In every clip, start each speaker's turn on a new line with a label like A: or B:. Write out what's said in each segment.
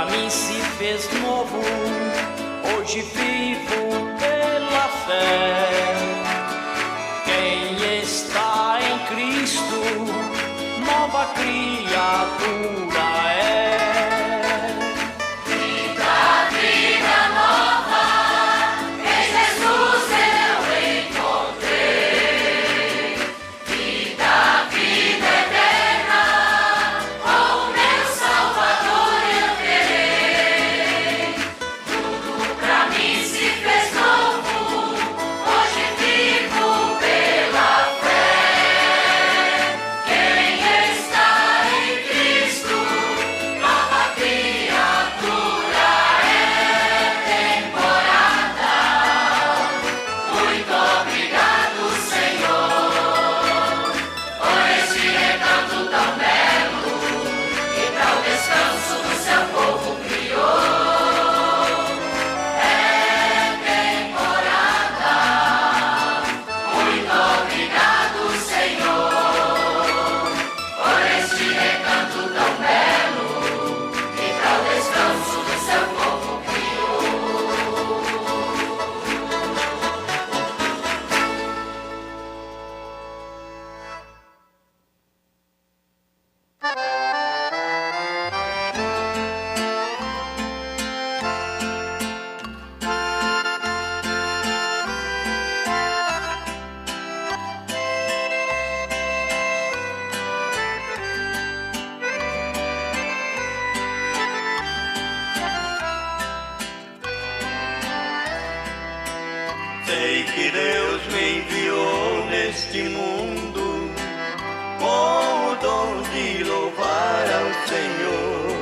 A: pra mim se fez novo, hoje vivo pela fé. Quem está em Cristo, nova criatura é.
B: Vida nova, em Jesus eu encontrei. Vida eterna, com meu Salvador eu terei. Tudo pra mim se fez novo, hoje vivo pela fé. Quem está em Cristo, nova criatura é. Temporada, muito obrigado, Senhor, por este recanto tão belo que para o descanso do seu povo criou. É temporada, muito obrigado, Senhor, por este recanto tão belo que para o descanso do seu povo criou.
C: Sei que Deus me enviou neste mundo com o dom de louvar ao Senhor.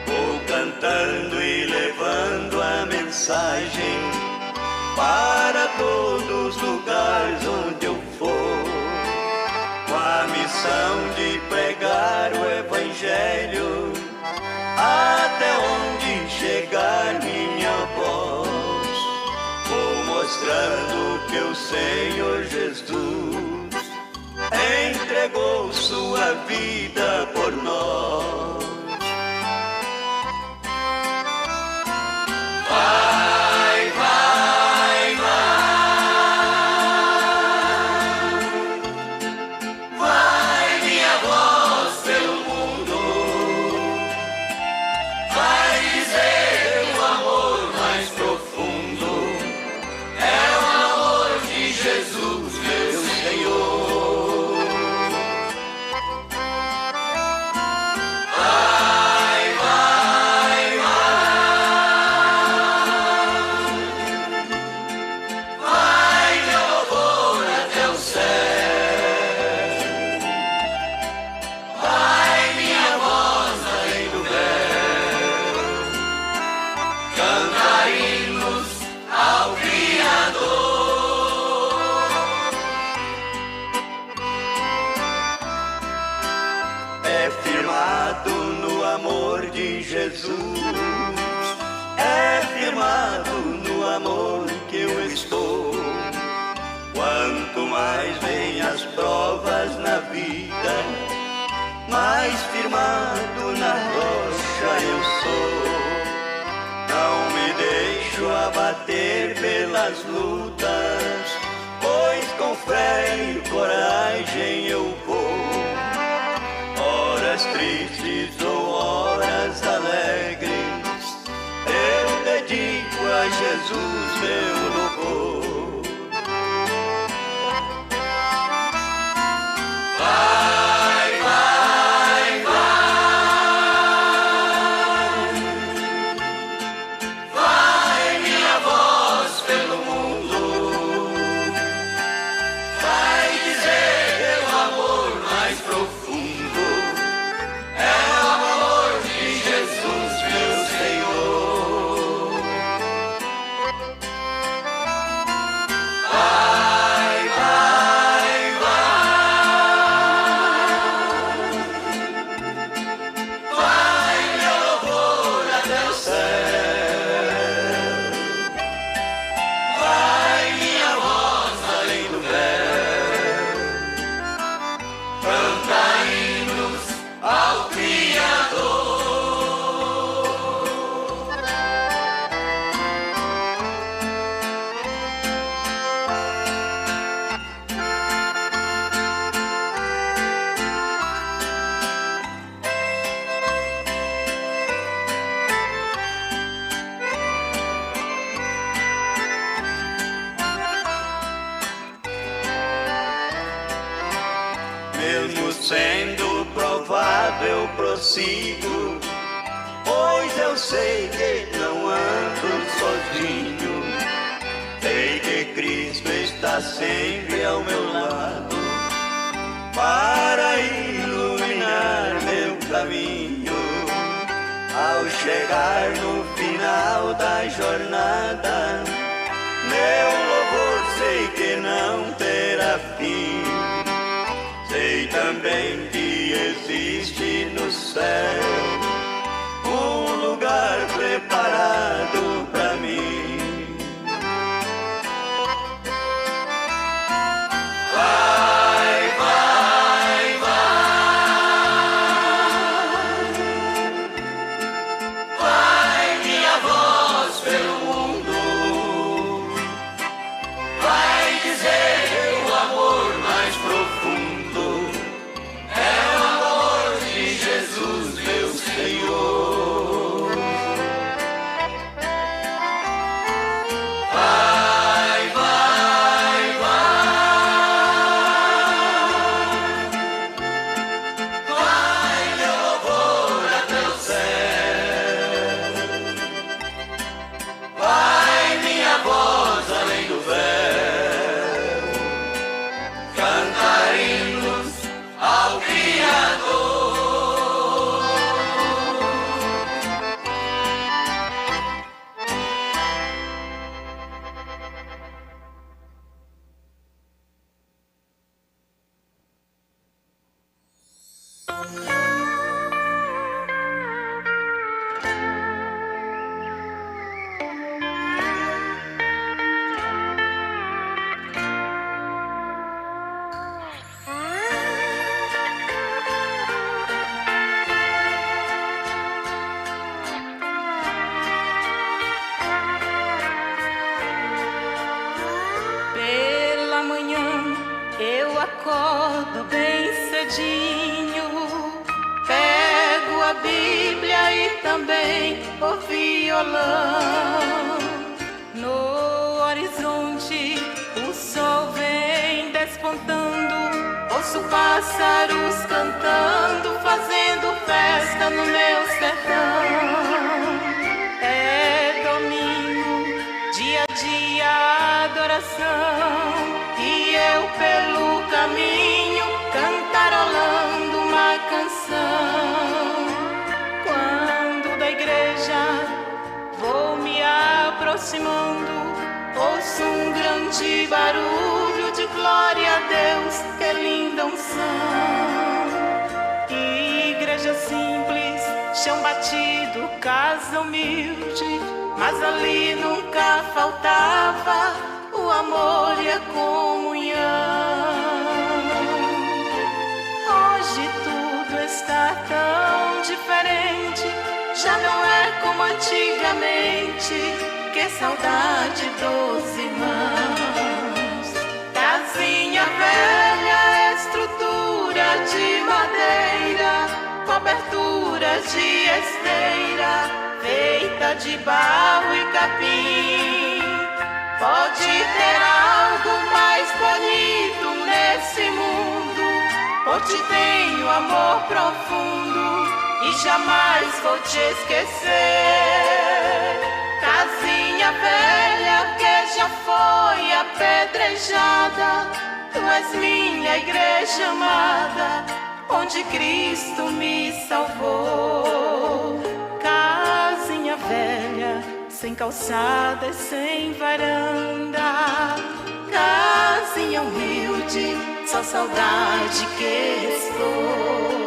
C: Vou cantando e levando a mensagem para todos os lugares onde eu for, com a missão de pregar o Evangelho até onde chegar minha voz. Vou mostrando que o Senhor Jesus entregou sua vida por nós. Vai, vai, vai, vai minha voz pelo mundo, vai dizer o amor mais profundo, é o amor de Jesus, meu Senhor. Vai, vai, vai, vai meu louvor até o céu, vai minha voz além do véu, cantar hinos ao Criador. É firmado no amor de Jesus, é firmado no amor que eu estou. Quanto mais vem as provas na vida, mais firmado na rocha eu sou. Não me deixo abater pelas lutas, pois com fé e coragem eu vou. Horas tristes ou horas alegres, eu dedico a Jesus meu louvor. Vai, vai, vai, vai minha voz pelo mundo, vai dizer o amor mais profundo, é o amor de Jesus meu Senhor. sendo provado eu prossigo, pois eu sei que não ando sozinho. Sei que Cristo está sempre ao meu lado para iluminar meu caminho. Ao chegar no final da jornada, meu louvor sei que não terá fim. Sei também que existe no céu um lugar preparado para mim. Vai, vai, vai, vai minha voz pelo mundo, vai dizer o amor mais profundo, é o amor de Jesus, meu Senhor. Vai, vai, vai, meu louvor até o céu. Vai minha voz além do véu, cantar hinos ao Criador.
D: Pela manhã eu acordo bem cedinho, pego a Bíblia e também o violão. No horizonte o sol vem despontando, ouço pássaros cantando, fazendo festa no meu sertão. É domingo, dia a dia adoração, e eu pelo caminho cantarolando uma canção. Quando da igreja vou me aproximando, ouço um grande barulho de glória a Deus, que linda unção. Igreja simples, chão batido, casa humilde, mas ali nunca faltava o amor e a comunhão. Hoje tudo está tão diferente, já não é como antigamente, que saudade dos irmãos. Casinha velha, estrutura de madeira, cobertura de esteira, feita de barro e capim. Pode ter algo mais bonito nesse mundo, por ti tenho amor profundo e jamais vou te esquecer. Casinha velha que já foi apedrejada, tu és minha igreja amada, onde Cristo me salvou. Casinha velha, sem calçada e sem varanda, casinha humilde, só saudade que restou.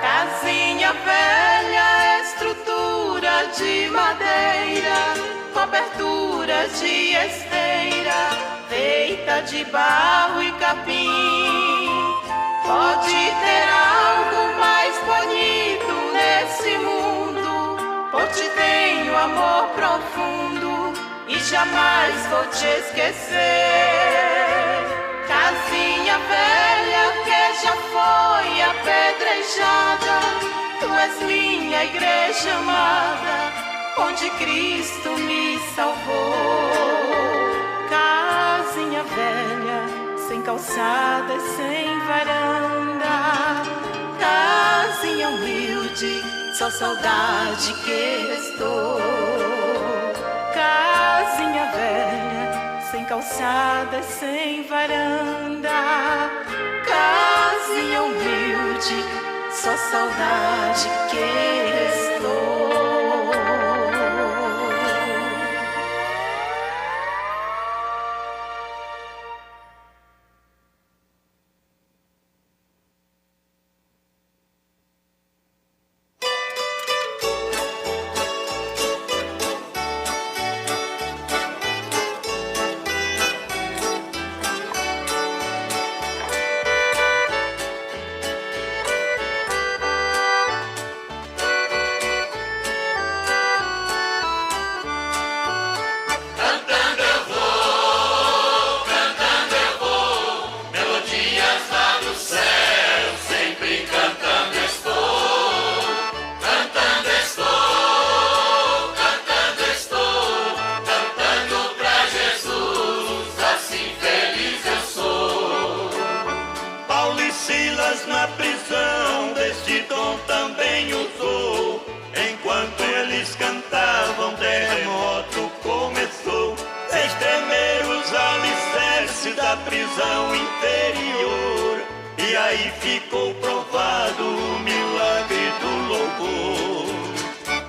D: Casinha velha, estrutura de madeira, cobertura de esteira, feita de barro e capim. Pode ter algo mais bonito nesse mundo, por ti tenho amor profundo e jamais vou te esquecer. Casinha velha que já foi apedrejada, tu és minha igreja amada, onde Cristo me salvou. Casinha velha, sem calçada e sem varanda, casinha humilde, só saudade que restou. Casinha velha, sem calçada e sem varanda, casinha humilde, só saudade que restou.
C: Prisão interior, e aí ficou provado o milagre do louvor.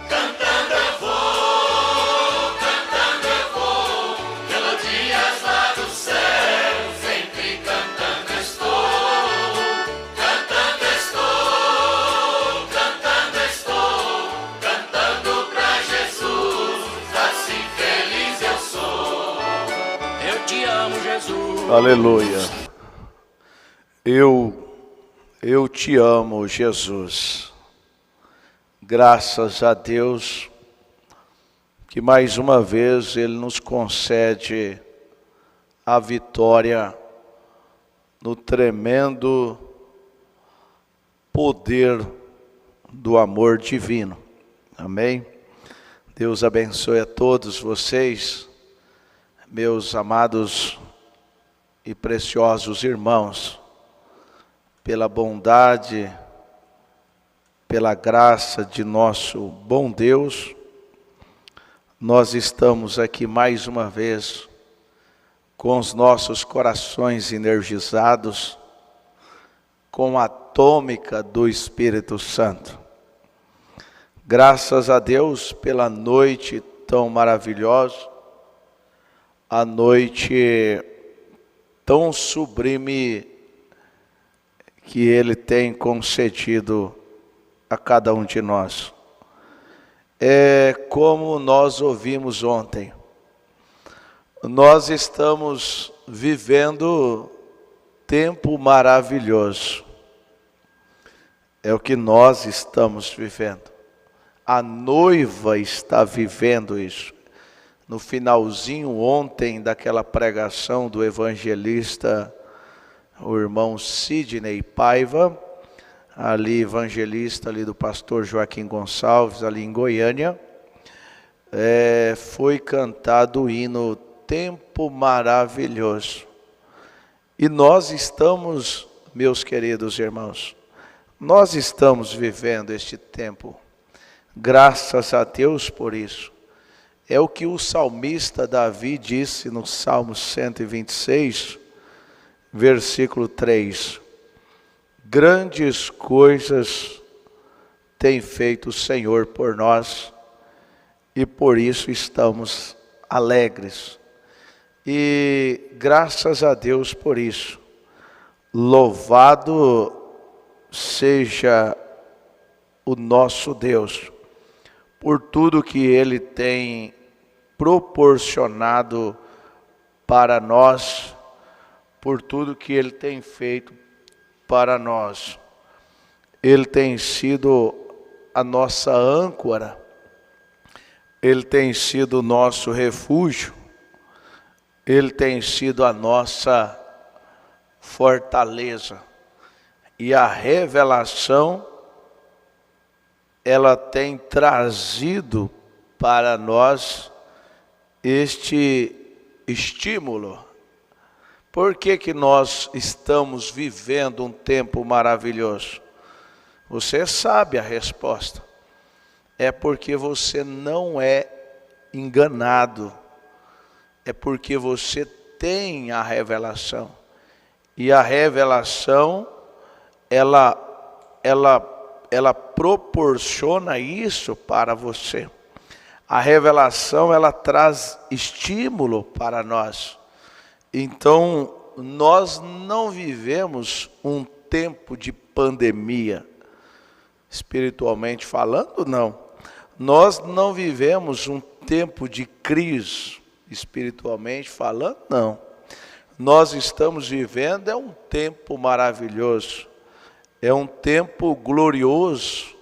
C: Cantando eu vou, melodias lá do céu, sempre cantando estou, cantando pra Jesus, assim feliz eu sou.
A: Eu te amo, Jesus.
E: Aleluia. Eu te amo, Jesus. Graças a Deus que mais uma vez Ele nos concede a vitória no tremendo poder do amor divino. Amém? Deus abençoe a todos vocês, meus amados e preciosos irmãos, pela bondade, pela graça de nosso bom Deus, nós estamos aqui mais uma vez com os nossos corações energizados com a tônica do Espírito Santo. Graças a Deus pela noite tão maravilhosa, a noite tão sublime que Ele tem concedido a cada um de nós. É como nós ouvimos ontem, nós estamos vivendo tempo maravilhoso. É o que nós estamos vivendo. A noiva está vivendo isso. No finalzinho ontem daquela pregação do evangelista, o irmão Sidney Paiva, ali evangelista ali do pastor Joaquim Gonçalves, ali em Goiânia, foi cantado o hino Tempo Maravilhoso. E nós estamos, meus queridos irmãos, nós estamos vivendo este tempo. Graças a Deus por isso. É o que o salmista Davi disse no Salmo 126, versículo 3. Grandes coisas tem feito o Senhor por nós, e por isso estamos alegres. E graças a Deus por isso. Louvado seja o nosso Deus, por tudo que Ele tem proporcionado para nós, por tudo que Ele tem feito para nós. Ele tem sido a nossa âncora, Ele tem sido o nosso refúgio, Ele tem sido a nossa fortaleza. E a revelação, ela tem trazido para nós este estímulo. Por que nós estamos vivendo um tempo maravilhoso? Você sabe a resposta. É porque você não é enganado. É porque você tem a revelação. E a revelação, ela proporciona isso para você. A revelação, ela traz estímulo para nós. Então, nós não vivemos um tempo de pandemia, espiritualmente falando, não. Nós não vivemos um tempo de crise, espiritualmente falando, não. Nós estamos vivendo um tempo maravilhoso, é um tempo glorioso,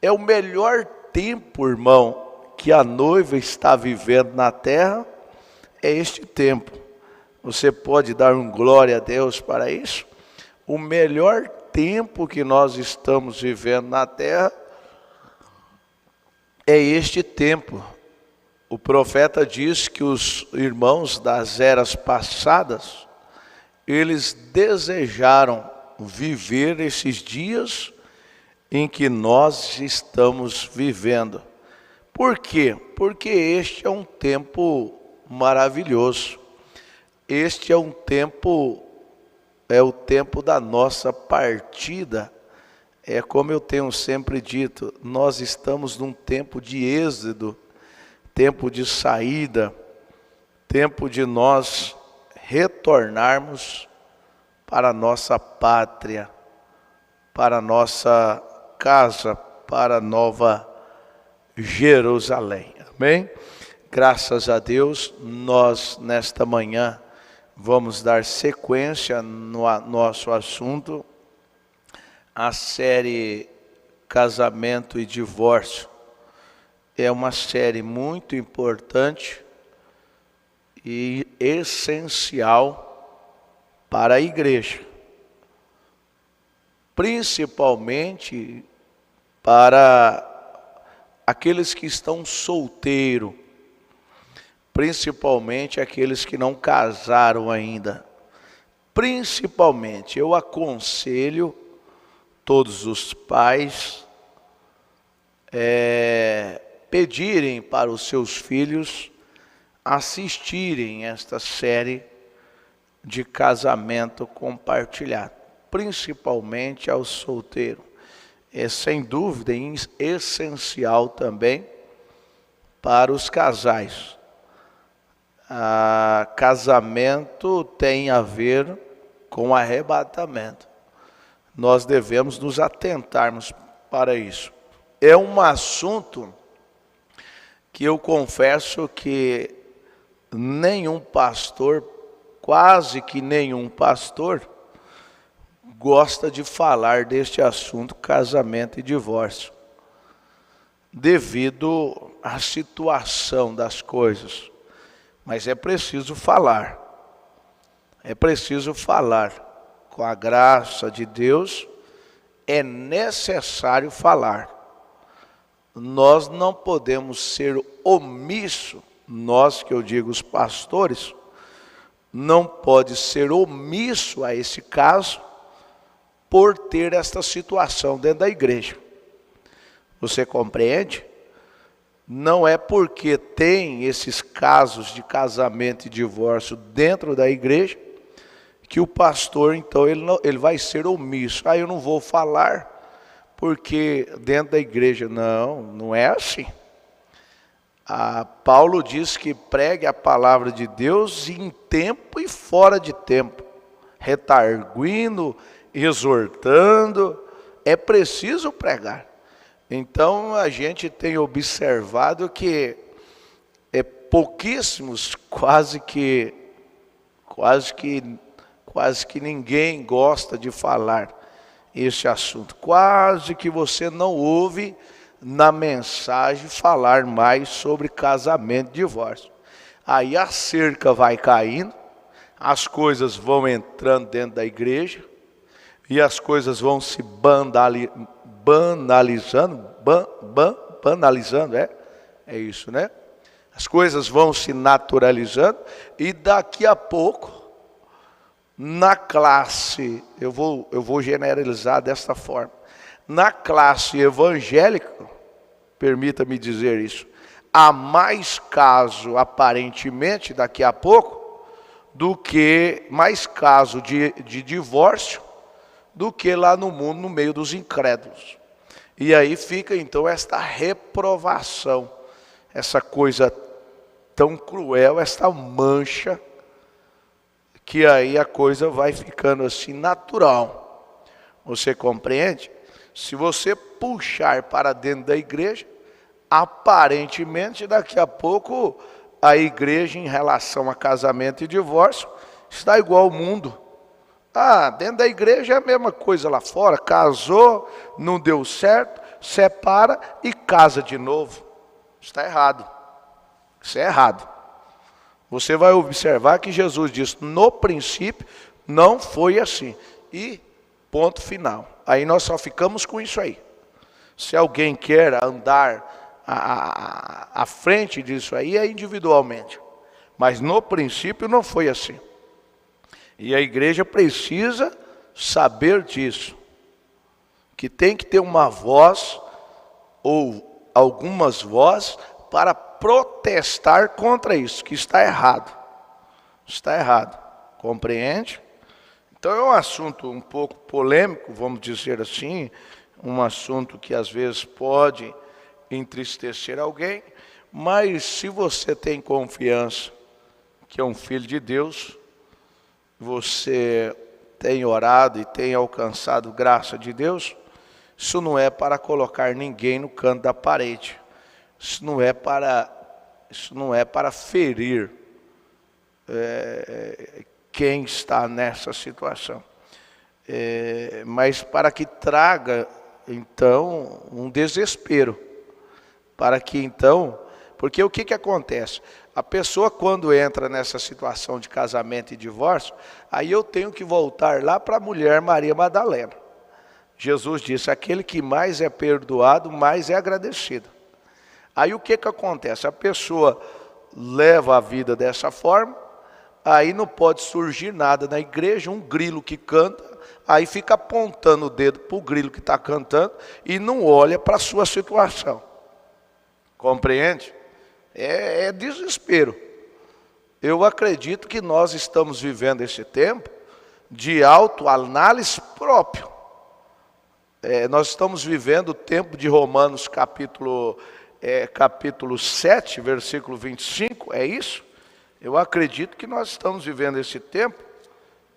E: é o melhor tempo, irmão, que a noiva está vivendo na terra, é este tempo. Você pode dar um glória a Deus para isso? O melhor tempo que nós estamos vivendo na terra é este tempo. O profeta diz que os irmãos das eras passadas, eles desejaram viver esses dias em que nós estamos vivendo. Por quê? Porque este é um tempo maravilhoso. Este é o tempo da nossa partida. É como eu tenho sempre dito, nós estamos num tempo de êxodo, tempo de saída, tempo de nós retornarmos para a nossa pátria, para a nossa casa, para a Nova Jerusalém. Amém? Graças a Deus, nós nesta manhã vamos dar sequência no nosso assunto, a série Casamento e Divórcio. É uma série muito importante e essencial para a igreja, principalmente para aqueles que estão solteiros, principalmente aqueles que não casaram ainda. Principalmente, eu aconselho todos os pais pedirem para os seus filhos assistirem esta série de casamento compartilhado, principalmente aos solteiros. É sem dúvida essencial também para os casais. Casamento tem a ver com arrebatamento. Nós devemos nos atentarmos para isso. É um assunto que eu confesso que nenhum pastor, quase que nenhum pastor, gosta de falar deste assunto, casamento e divórcio, devido à situação das coisas. Mas é preciso falar, com a graça de Deus, é necessário falar. Nós não podemos ser omissos, nós que eu digo os pastores, não pode ser omisso a esse caso, por ter esta situação dentro da igreja. Você compreende? Não é porque tem esses casos de casamento e divórcio dentro da igreja que o pastor, então, ele vai ser omisso. Eu não vou falar porque dentro da igreja. Não, não é assim. Paulo diz que pregue a palavra de Deus em tempo e fora de tempo, redarguindo, exortando. É preciso pregar. Então a gente tem observado que pouquíssimos, quase que ninguém gosta de falar esse assunto. Quase que você não ouve na mensagem falar mais sobre casamento e divórcio. Aí a cerca vai caindo, as coisas vão entrando dentro da igreja, e as coisas vão se banalizando, é isso, né? As coisas vão se naturalizando, e daqui a pouco, na classe, eu vou generalizar desta forma, na classe evangélica, permita-me dizer isso, há mais caso, aparentemente, daqui a pouco, do que mais caso de divórcio, do que lá no mundo, no meio dos incrédulos. E aí fica então esta reprovação, essa coisa tão cruel, esta mancha, que aí a coisa vai ficando assim natural. Você compreende? Se você puxar para dentro da igreja, aparentemente daqui a pouco a igreja em relação a casamento e divórcio está igual ao mundo. Dentro da igreja é a mesma coisa lá fora, casou, não deu certo, separa e casa de novo. Está errado. Isso é errado. Você vai observar que Jesus disse, no princípio não foi assim. E ponto final. Aí nós só ficamos com isso aí. Se alguém quer andar à frente disso aí, é individualmente. Mas no princípio não foi assim. E a igreja precisa saber disso. Que tem que ter uma voz, ou algumas vozes, para protestar contra isso, que está errado. Está errado. Compreende? Então é um assunto um pouco polêmico, vamos dizer assim, um assunto que às vezes pode entristecer alguém, mas se você tem confiança que é um filho de Deus, você tem orado e tem alcançado graça de Deus, isso não é para colocar ninguém no canto da parede, isso não é para ferir quem está nessa situação, mas para que traga então um desespero, para que então, porque o que acontece? A pessoa quando entra nessa situação de casamento e divórcio, aí eu tenho que voltar lá para a mulher Maria Madalena. Jesus disse, aquele que mais é perdoado, mais é agradecido. Aí o que acontece? A pessoa leva a vida dessa forma, aí não pode surgir nada na igreja, um grilo que canta, aí fica apontando o dedo para o grilo que está cantando e não olha para a sua situação. Compreende? É desespero. Eu acredito que nós estamos vivendo esse tempo de autoanálise próprio. Nós estamos vivendo o tempo de Romanos capítulo 7, versículo 25, é isso? Eu acredito que nós estamos vivendo esse tempo.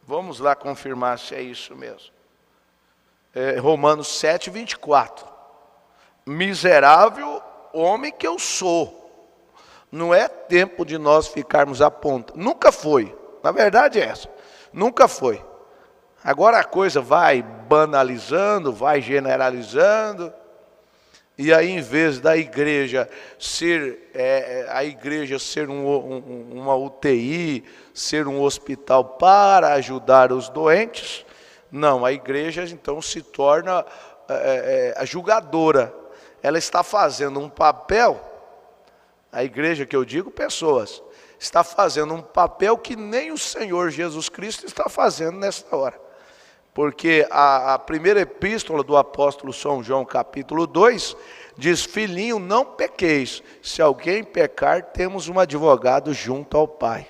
E: Vamos lá confirmar se é isso mesmo. Romanos 7, 24. Miserável homem que eu sou. Não é tempo de nós ficarmos apontando. Nunca foi. Na verdade é essa. Nunca foi. Agora a coisa vai banalizando, vai generalizando. E aí, em vez da igreja ser, uma UTI, ser um hospital para ajudar os doentes, não, a igreja então se torna a julgadora. Ela está fazendo um papel, a igreja que eu digo, pessoas, está fazendo um papel que nem o Senhor Jesus Cristo está fazendo nesta hora. Porque a primeira epístola do apóstolo São João, capítulo 2, diz, filhinho, não pequeis, se alguém pecar, temos um advogado junto ao Pai.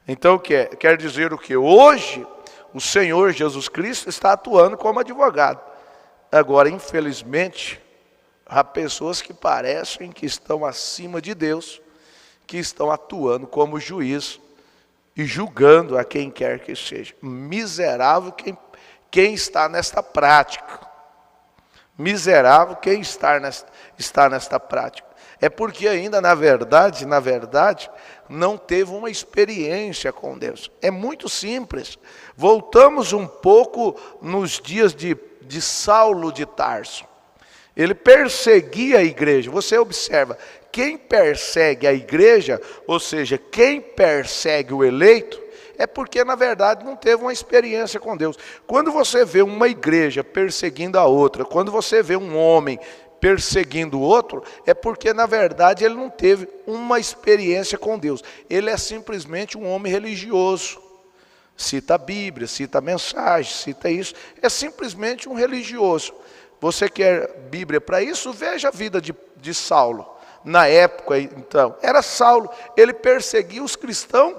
E: Então, quer dizer o quê? Hoje, o Senhor Jesus Cristo está atuando como advogado. Agora, infelizmente, há pessoas que parecem que estão acima de Deus, que estão atuando como juiz e julgando a quem quer que seja. Miserável quem está nesta prática. Miserável quem está nesta prática. É porque ainda, na verdade, não teve uma experiência com Deus. É muito simples. Voltamos um pouco nos dias de Saulo de Tarso. Ele perseguia a igreja. Você observa, quem persegue a igreja, ou seja, quem persegue o eleito, É porque, na verdade, não teve uma experiência com Deus. Quando você vê uma igreja perseguindo a outra, quando você vê um homem perseguindo o outro, é porque, na verdade, ele não teve uma experiência com Deus. Ele é simplesmente um homem religioso. Cita a Bíblia, cita a mensagem, cita isso. É simplesmente um religioso. Você quer Bíblia para isso? Veja a vida de Saulo. Na época, então, era Saulo. Ele perseguia os cristãos,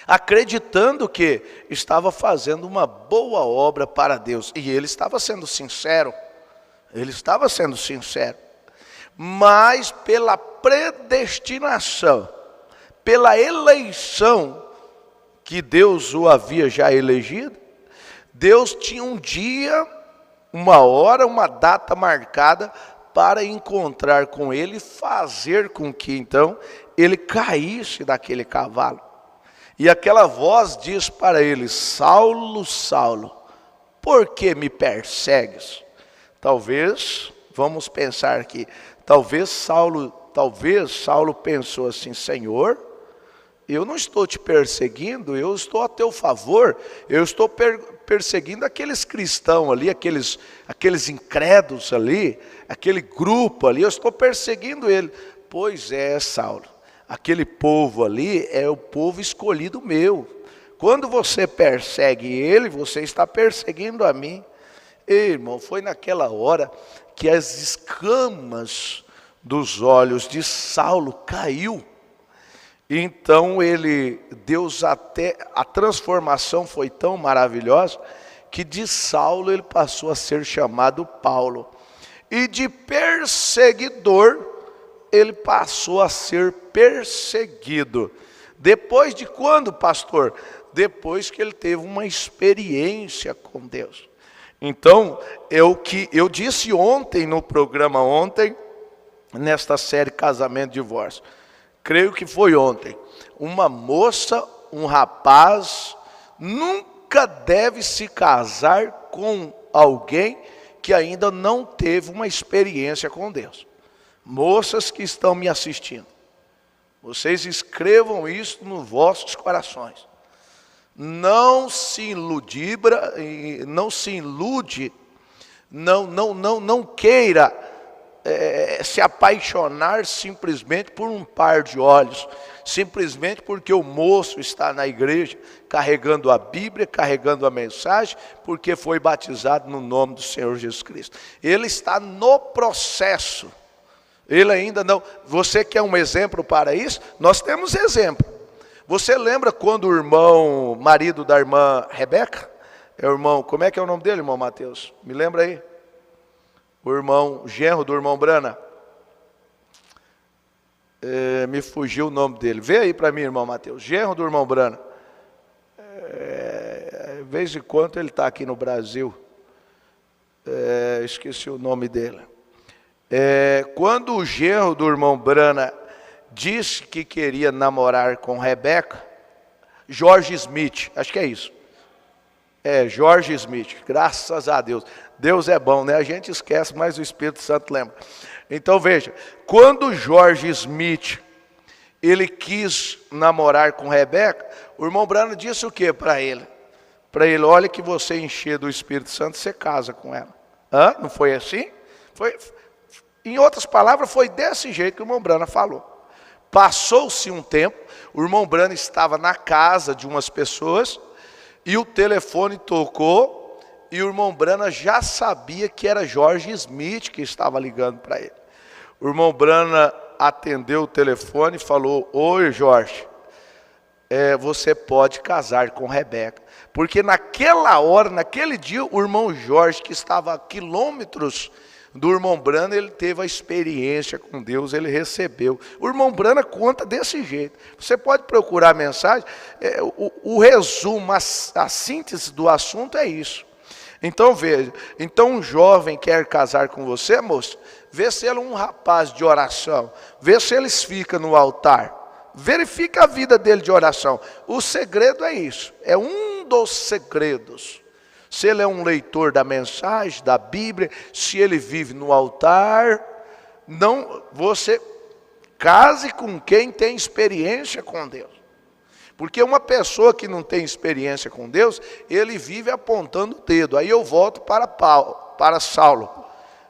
E: acreditando que estava fazendo uma boa obra para Deus. E ele estava sendo sincero. Ele estava sendo sincero. Mas pela predestinação, pela eleição que Deus o havia já elegido, Deus tinha um dia, uma hora, uma data marcada para encontrar com ele e fazer com que então ele caísse daquele cavalo. E aquela voz diz para ele: Saulo, Saulo, por que me persegues? Talvez, vamos pensar aqui, talvez Saulo pensou assim: Senhor, eu não estou te perseguindo, eu estou a teu favor, eu estou perseguindo aqueles cristãos ali, aqueles incrédulos ali, aquele grupo ali, eu estou perseguindo ele. Pois é, Saulo, aquele povo ali é o povo escolhido meu. Quando você persegue ele, você está perseguindo a mim. Ei, irmão, foi naquela hora que as escamas dos olhos de Saulo caiu. Então a transformação foi tão maravilhosa que de Saulo ele passou a ser chamado Paulo. E de perseguidor ele passou a ser perseguido. Depois de quando, pastor? Depois que ele teve uma experiência com Deus. Então, eu disse ontem no programa nesta série Casamento e Divórcio, creio que foi ontem, uma moça, um rapaz, nunca deve se casar com alguém que ainda não teve uma experiência com Deus. Moças que estão me assistindo, vocês escrevam isso nos vossos corações. Não se ilude, não queira se apaixonar simplesmente por um par de olhos, simplesmente porque o moço está na igreja carregando a Bíblia, carregando a mensagem, porque foi batizado no nome do Senhor Jesus Cristo. Ele está no processo, ele ainda não. Você quer um exemplo para isso? Nós temos exemplo. Você lembra quando o marido da irmã Rebeca, como é que é o nome dele, irmão Mateus? Me lembra aí? O genro do irmão Brana. Me fugiu o nome dele. Vê aí para mim, irmão Mateus. Genro do irmão Brana. De vez em quando ele está aqui no Brasil. Esqueci o nome dele. Quando o genro do irmão Brana disse que queria namorar com Rebeca, George Smith, acho que é isso. George Smith, graças a Deus. Deus é bom, né? A gente esquece, mas o Espírito Santo lembra. Então veja, quando George Smith, ele quis namorar com Rebeca, o irmão Brana disse o que para ele? Para ele: olha, que você encher do Espírito Santo, você casa com ela. Não foi assim? Em outras palavras, foi desse jeito que o irmão Brana falou. Passou-se um tempo, o irmão Brana estava na casa de umas pessoas, e o telefone tocou, e o irmão Brana já sabia que era George Smith que estava ligando para ele. O irmão Brana atendeu o telefone e falou: oi, Jorge, você pode casar com Rebeca. Porque naquela hora, naquele dia, o irmão Jorge, que estava a quilômetros do irmão Brana, ele teve a experiência com Deus, ele recebeu. O irmão Brana conta desse jeito. Você pode procurar a mensagem, o resumo, a síntese do assunto é isso. Então veja, então um jovem quer casar com você, moço, vê se ele é um rapaz de oração, vê se eles ficam no altar, verifica a vida dele de oração. O segredo é isso, é um dos segredos. Se ele é um leitor da mensagem, da Bíblia, se ele vive no altar, você case com quem tem experiência com Deus. Porque uma pessoa que não tem experiência com Deus, ele vive apontando o dedo. Aí eu volto para Saulo.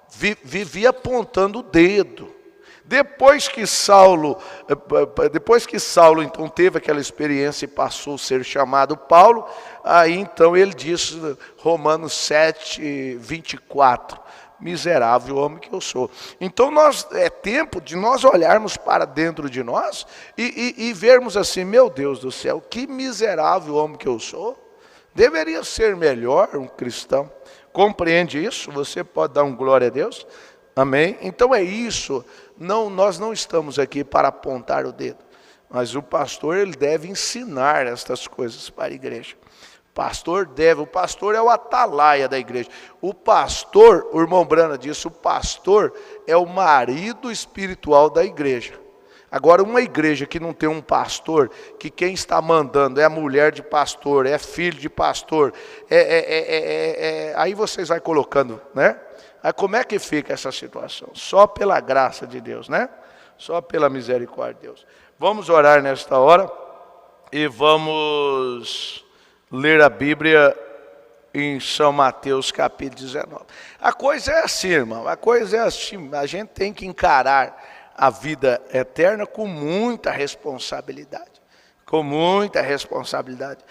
E: Vivia apontando o dedo. Depois que Saulo então teve aquela experiência e passou a ser chamado Paulo, aí então ele disse, Romanos 7, 24, miserável homem que eu sou. Então é tempo de nós olharmos para dentro de nós e vermos assim, meu Deus do céu, que miserável homem que eu sou. Deveria ser melhor um cristão. Compreende isso? Você pode dar um glória a Deus? Amém? Então é isso. Nós não estamos aqui para apontar o dedo, mas o pastor ele deve ensinar estas coisas para a igreja. O pastor é o atalaia da igreja. O pastor, o irmão Brana disse, o pastor é o marido espiritual da igreja. Agora, uma igreja que não tem um pastor, que quem está mandando é a mulher de pastor, é filho de pastor, aí vocês vão colocando, né? Aí como é que fica essa situação? Só pela graça de Deus, né? Só pela misericórdia de Deus. Vamos orar nesta hora e vamos ler a Bíblia em São Mateus capítulo 19. A coisa é assim, irmão, a coisa é assim, a gente tem que encarar a vida eterna com muita responsabilidade. Com muita responsabilidade.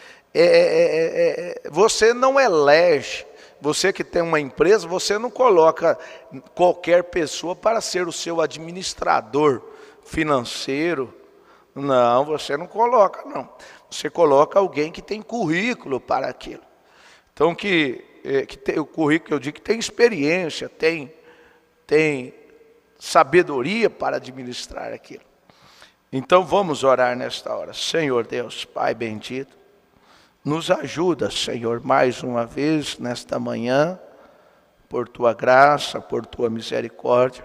E: Você não elege. Você que tem uma empresa, você não coloca qualquer pessoa para ser o seu administrador financeiro. Não, você não coloca, não. Você coloca alguém que tem currículo para aquilo. Então, que tem o currículo, eu digo que tem experiência, tem sabedoria para administrar aquilo. Então, vamos orar nesta hora. Senhor Deus, Pai bendito, nos ajuda, Senhor, mais uma vez nesta manhã, por Tua graça, por Tua misericórdia,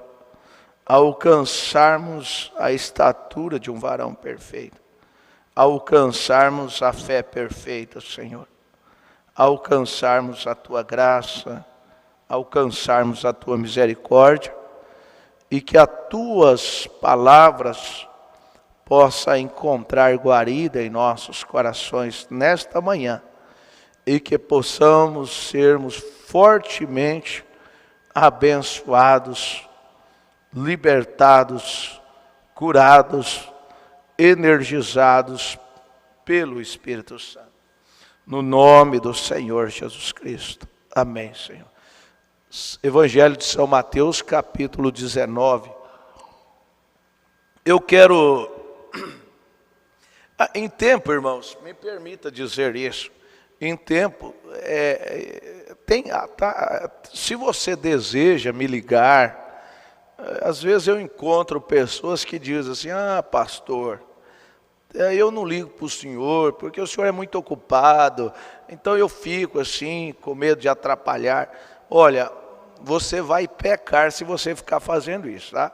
E: a alcançarmos a estatura de um varão perfeito, a alcançarmos a fé perfeita, Senhor, a alcançarmos a Tua graça, a alcançarmos a Tua misericórdia, e que as Tuas palavras possa encontrar guarida em nossos corações nesta manhã e que possamos sermos fortemente abençoados, libertados, curados, energizados pelo Espírito Santo. No nome do Senhor Jesus Cristo. Amém, Senhor. Evangelho de São Mateus, capítulo 19. Eu quero... Em tempo, irmãos, me permita dizer isso, em tempo, se você deseja me ligar, às vezes eu encontro pessoas que dizem assim, pastor, eu não ligo para o senhor, porque o senhor é muito ocupado, então eu fico assim, com medo de atrapalhar. Olha, você vai pecar se você ficar fazendo isso, tá?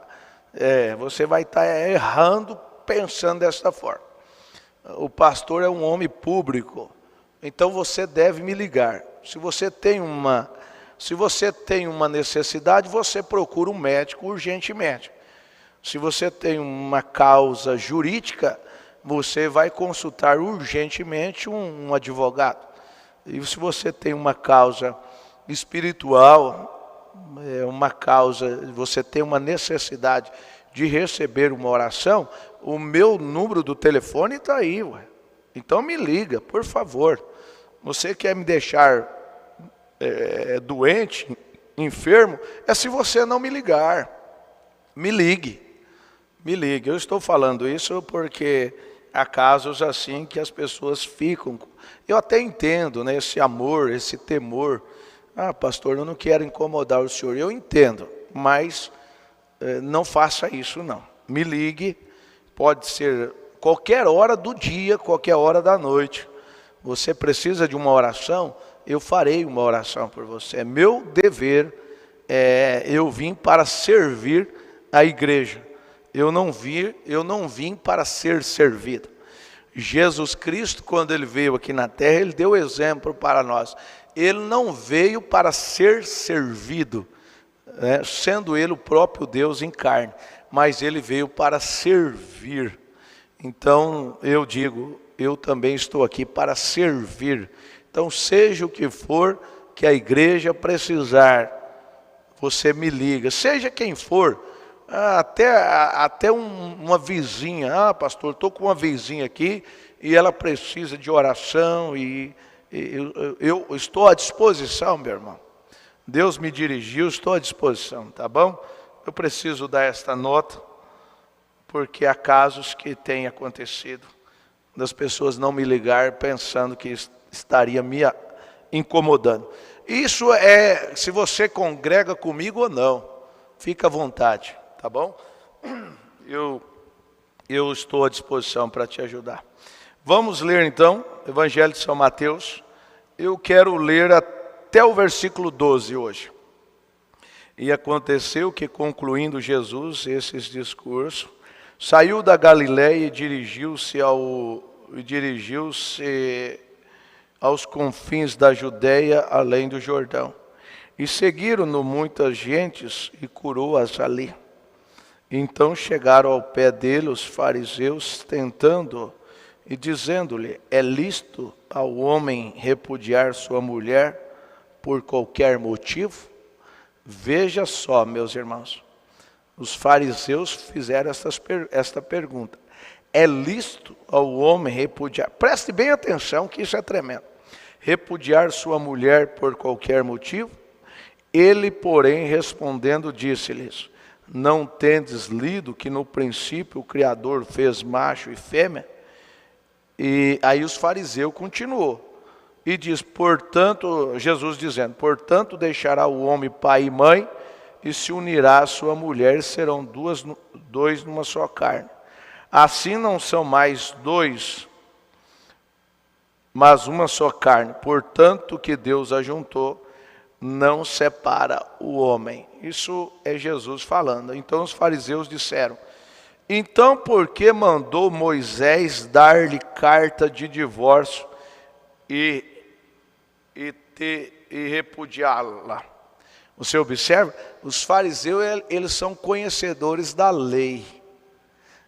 E: Você vai estar errando pensando dessa forma. O pastor é um homem público, então você deve me ligar. Se você tem uma necessidade, você procura um médico urgentemente. Se você tem uma causa jurídica, você vai consultar urgentemente um advogado. E se você tem uma causa espiritual, você tem uma necessidade de receber uma oração, o meu número do telefone está aí, ué. Então me liga, por favor. Você quer me deixar doente, enfermo, se você não me ligar. Me ligue. Eu estou falando isso porque há casos assim que as pessoas ficam. Eu até entendo, né, esse amor, esse temor. Pastor, eu não quero incomodar o senhor. Eu entendo, mas não faça isso não. Me ligue, pode ser qualquer hora do dia, qualquer hora da noite. Você precisa de uma oração, eu farei uma oração por você. É meu dever, eu vim para servir a igreja. Eu não vim para ser servido. Jesus Cristo, quando ele veio aqui na terra, ele deu exemplo para nós. Ele não veio para ser servido, sendo ele o próprio Deus em carne, mas ele veio para servir. Então eu digo, eu também estou aqui para servir. Então, seja o que for que a igreja precisar, você me liga, seja quem for, até uma vizinha. Pastor, estou com uma vizinha aqui e ela precisa de oração e eu estou à disposição, meu irmão. Deus me dirigiu, estou à disposição, tá bom? Eu preciso dar esta nota, porque há casos que têm acontecido, das pessoas não me ligar pensando que estaria me incomodando. Isso é, se você congrega comigo ou não, fica à vontade, tá bom? Eu estou à disposição para te ajudar. Vamos ler então, Evangelho de São Mateus. Eu quero ler até o versículo 12 hoje. E aconteceu que, concluindo Jesus esses discursos, saiu da Galiléia e dirigiu-se aos confins da Judéia, além do Jordão. E seguiram-no muitas gentes e curou-as ali. Então chegaram ao pé dele os fariseus, tentando e dizendo-lhe: é lícito ao homem repudiar sua mulher por qualquer motivo? Veja só, meus irmãos, os fariseus fizeram esta pergunta. É lícito ao homem repudiar, preste bem atenção que isso é tremendo, repudiar sua mulher por qualquer motivo? Ele, porém, respondendo, disse-lhes: não tendes lido que no princípio o Criador fez macho e fêmea? E aí os fariseus continuou. E diz, portanto, Jesus dizendo, portanto deixará o homem pai e mãe, e se unirá à sua mulher, e serão dois numa só carne. Assim não são mais dois, mas uma só carne. Portanto, o que Deus ajuntou, não separa o homem. Isso é Jesus falando. Então os fariseus disseram, então por que mandou Moisés dar-lhe carta de divórcio e repudiá-la? Você observa? Os fariseus, eles são conhecedores da lei.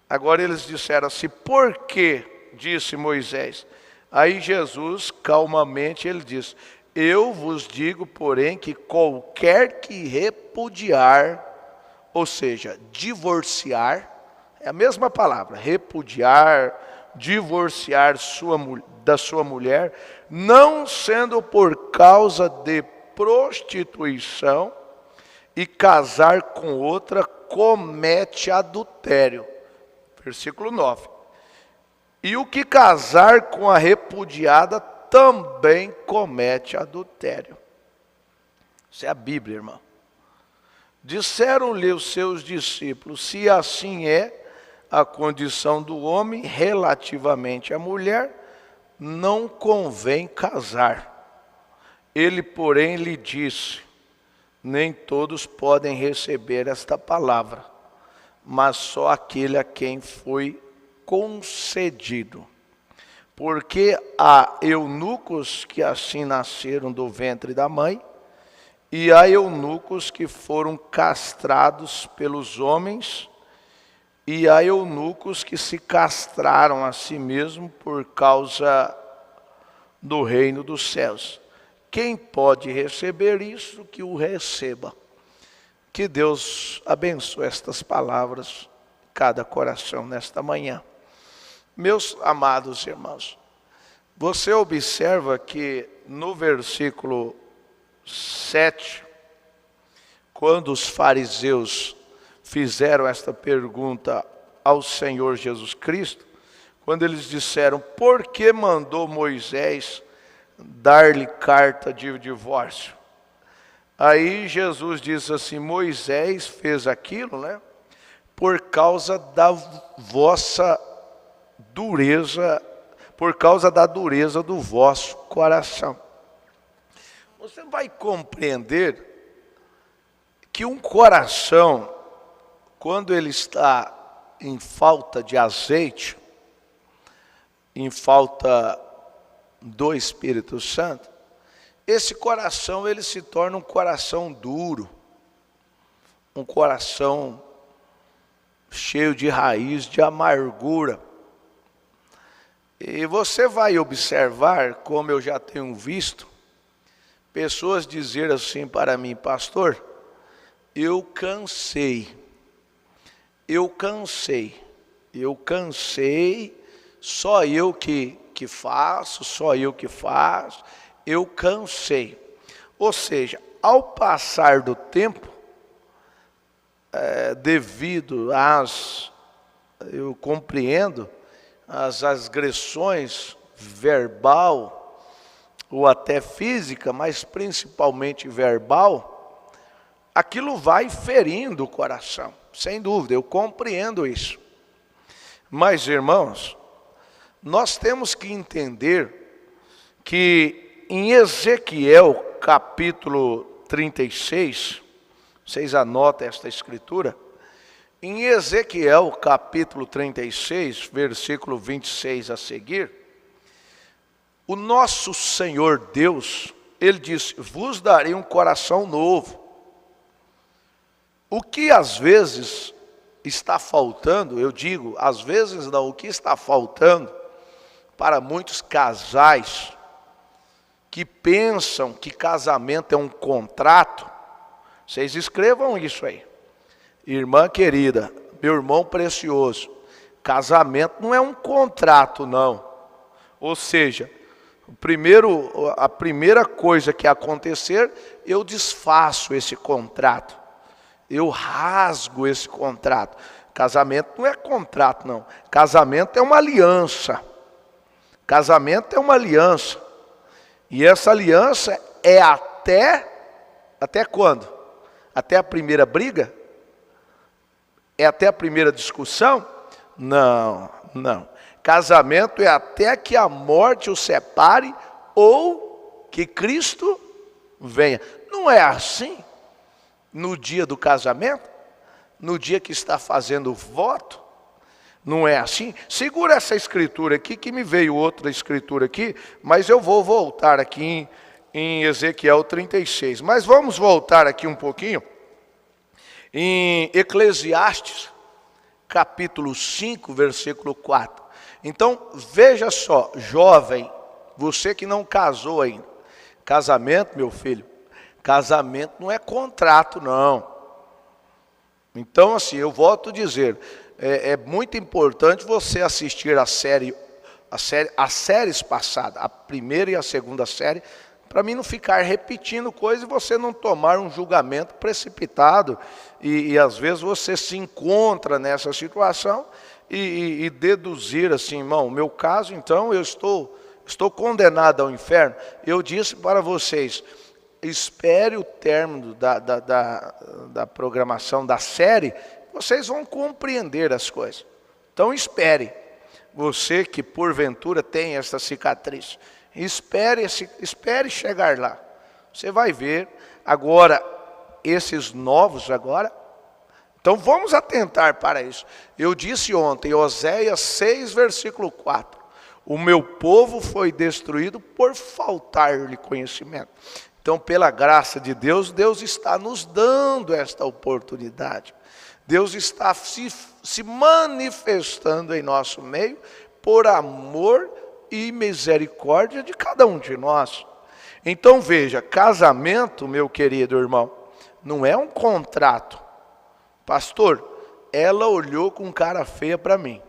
E: Agora eles disseram assim, por que, disse Moisés? Aí Jesus, calmamente, ele diz, eu vos digo, porém, que qualquer que repudiar, ou seja, divorciar, é a mesma palavra, repudiar, divorciar da sua mulher, não sendo por causa de prostituição e casar com outra, comete adultério. Versículo 9. E o que casar com a repudiada também comete adultério. Isso é a Bíblia, irmão. Disseram-lhe os seus discípulos, se assim é a condição do homem relativamente à mulher, não convém casar. Ele, porém, lhe disse, nem todos podem receber esta palavra, mas só aquele a quem foi concedido. Porque há eunucos que assim nasceram do ventre da mãe, e há eunucos que foram castrados pelos homens, e há eunucos que se castraram a si mesmos por causa do reino dos céus. Quem pode receber isso, que o receba. Que Deus abençoe estas palavras, cada coração nesta manhã. Meus amados irmãos, você observa que no versículo 7, quando os fariseus fizeram esta pergunta ao Senhor Jesus Cristo, quando eles disseram, por que mandou Moisés dar-lhe carta de divórcio? Aí Jesus diz assim, Moisés fez aquilo, né, por causa da vossa dureza, por causa da dureza do vosso coração. Você vai compreender que um coração, quando ele está em falta de azeite, em falta do Espírito Santo, esse coração ele se torna um coração duro, um coração cheio de raiz de amargura. E você vai observar, como eu já tenho visto, pessoas dizer assim para mim: pastor, eu cansei, só eu que faço, eu cansei. Ou seja, ao passar do tempo, devido eu compreendo, as agressões verbal ou até física, mas principalmente verbal, aquilo vai ferindo o coração, sem dúvida, eu compreendo isso. Mas, irmãos, nós temos que entender que em Ezequiel capítulo 36, vocês anotem esta escritura, em Ezequiel capítulo 36, versículo 26 a seguir, o nosso Senhor Deus, Ele diz: vos darei um coração novo. O que às vezes está faltando, eu digo, às vezes não, o que está faltando para muitos casais que pensam que casamento é um contrato, vocês escrevam isso aí. Irmã querida, meu irmão precioso, casamento não é um contrato, não. Ou seja, a primeira coisa que acontecer, eu desfaço esse contrato, eu rasgo esse contrato. Casamento não é contrato, não. Casamento é uma aliança. Casamento é uma aliança. E essa aliança é até quando? Até a primeira briga? É até a primeira discussão? Não. Casamento é até que a morte o separe ou que Cristo venha. Não é assim no dia do casamento? No dia que está fazendo o voto? Não é assim? Segura essa escritura aqui, que me veio outra escritura aqui, mas eu vou voltar aqui em Ezequiel 36. Mas vamos voltar aqui um pouquinho em Eclesiastes, capítulo 5, versículo 4. Então, veja só, jovem, você que não casou ainda, casamento, meu filho, casamento não é contrato, não. Então, assim, eu volto a dizer, é muito importante você assistir as séries passadas, a primeira e a segunda série, para mim não ficar repetindo coisas e você não tomar um julgamento precipitado. E às vezes você se encontra nessa situação e deduzir assim: irmão, o meu caso, então, eu estou condenado ao inferno. Eu disse para vocês, espere o término da programação da série, vocês vão compreender as coisas. Então espere, você que porventura tem essa cicatriz, espere chegar lá, você vai ver. Agora, esses novos agora, então vamos atentar para isso. Eu disse ontem, Oséias 6, versículo 4, o meu povo foi destruído por faltar-lhe conhecimento. Então, pela graça de Deus, Deus está nos dando esta oportunidade. Deus está se manifestando em nosso meio por amor e misericórdia de cada um de nós. Então veja, casamento, meu querido irmão, não é um contrato. Pastor, ela olhou com cara feia para mim.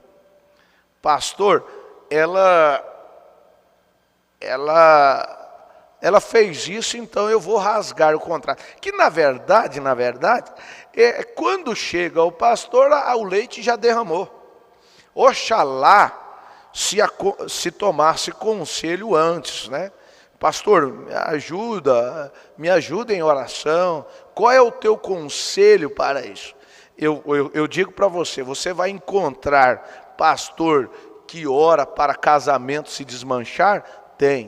E: Pastor, ela fez isso, então eu vou rasgar o contrato. Que na verdade, quando chega ao pastor, o leite já derramou. Oxalá se tomasse conselho antes, né? Pastor, me ajuda em oração. Qual é o teu conselho para isso? Eu digo para você, você vai encontrar pastor que ora para casamento se desmanchar?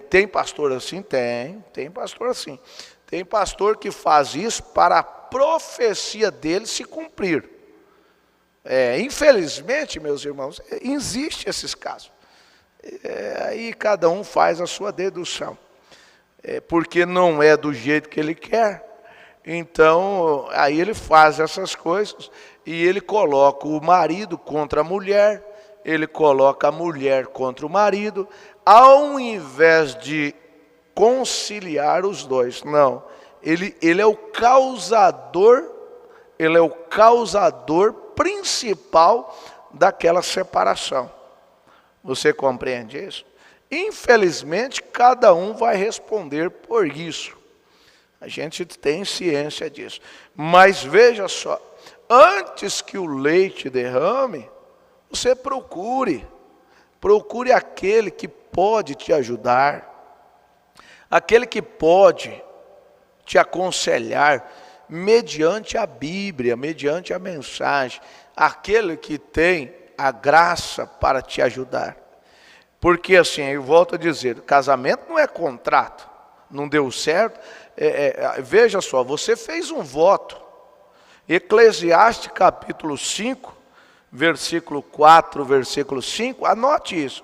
E: Tem pastor assim? Tem pastor assim. Tem pastor que faz isso para a profecia dele se cumprir. Infelizmente, meus irmãos, existe esses casos. Aí cada um faz a sua dedução. Porque não é do jeito que ele quer. Então, aí ele faz essas coisas e ele coloca o marido contra a mulher ele coloca a mulher contra o marido, ao invés de conciliar os dois. Não, ele é o causador, ele é o causador principal daquela separação. Você compreende isso? Infelizmente, cada um vai responder por isso. A gente tem ciência disso. Mas veja só, antes que o leite derrame, você procure aquele que pode te ajudar, aquele que pode te aconselhar mediante a Bíblia, mediante a mensagem, aquele que tem a graça para te ajudar. Porque assim, eu volto a dizer, casamento não é contrato, não deu certo. Veja só, você fez um voto. Eclesiastes capítulo 5, versículo 4, versículo 5, anote isso.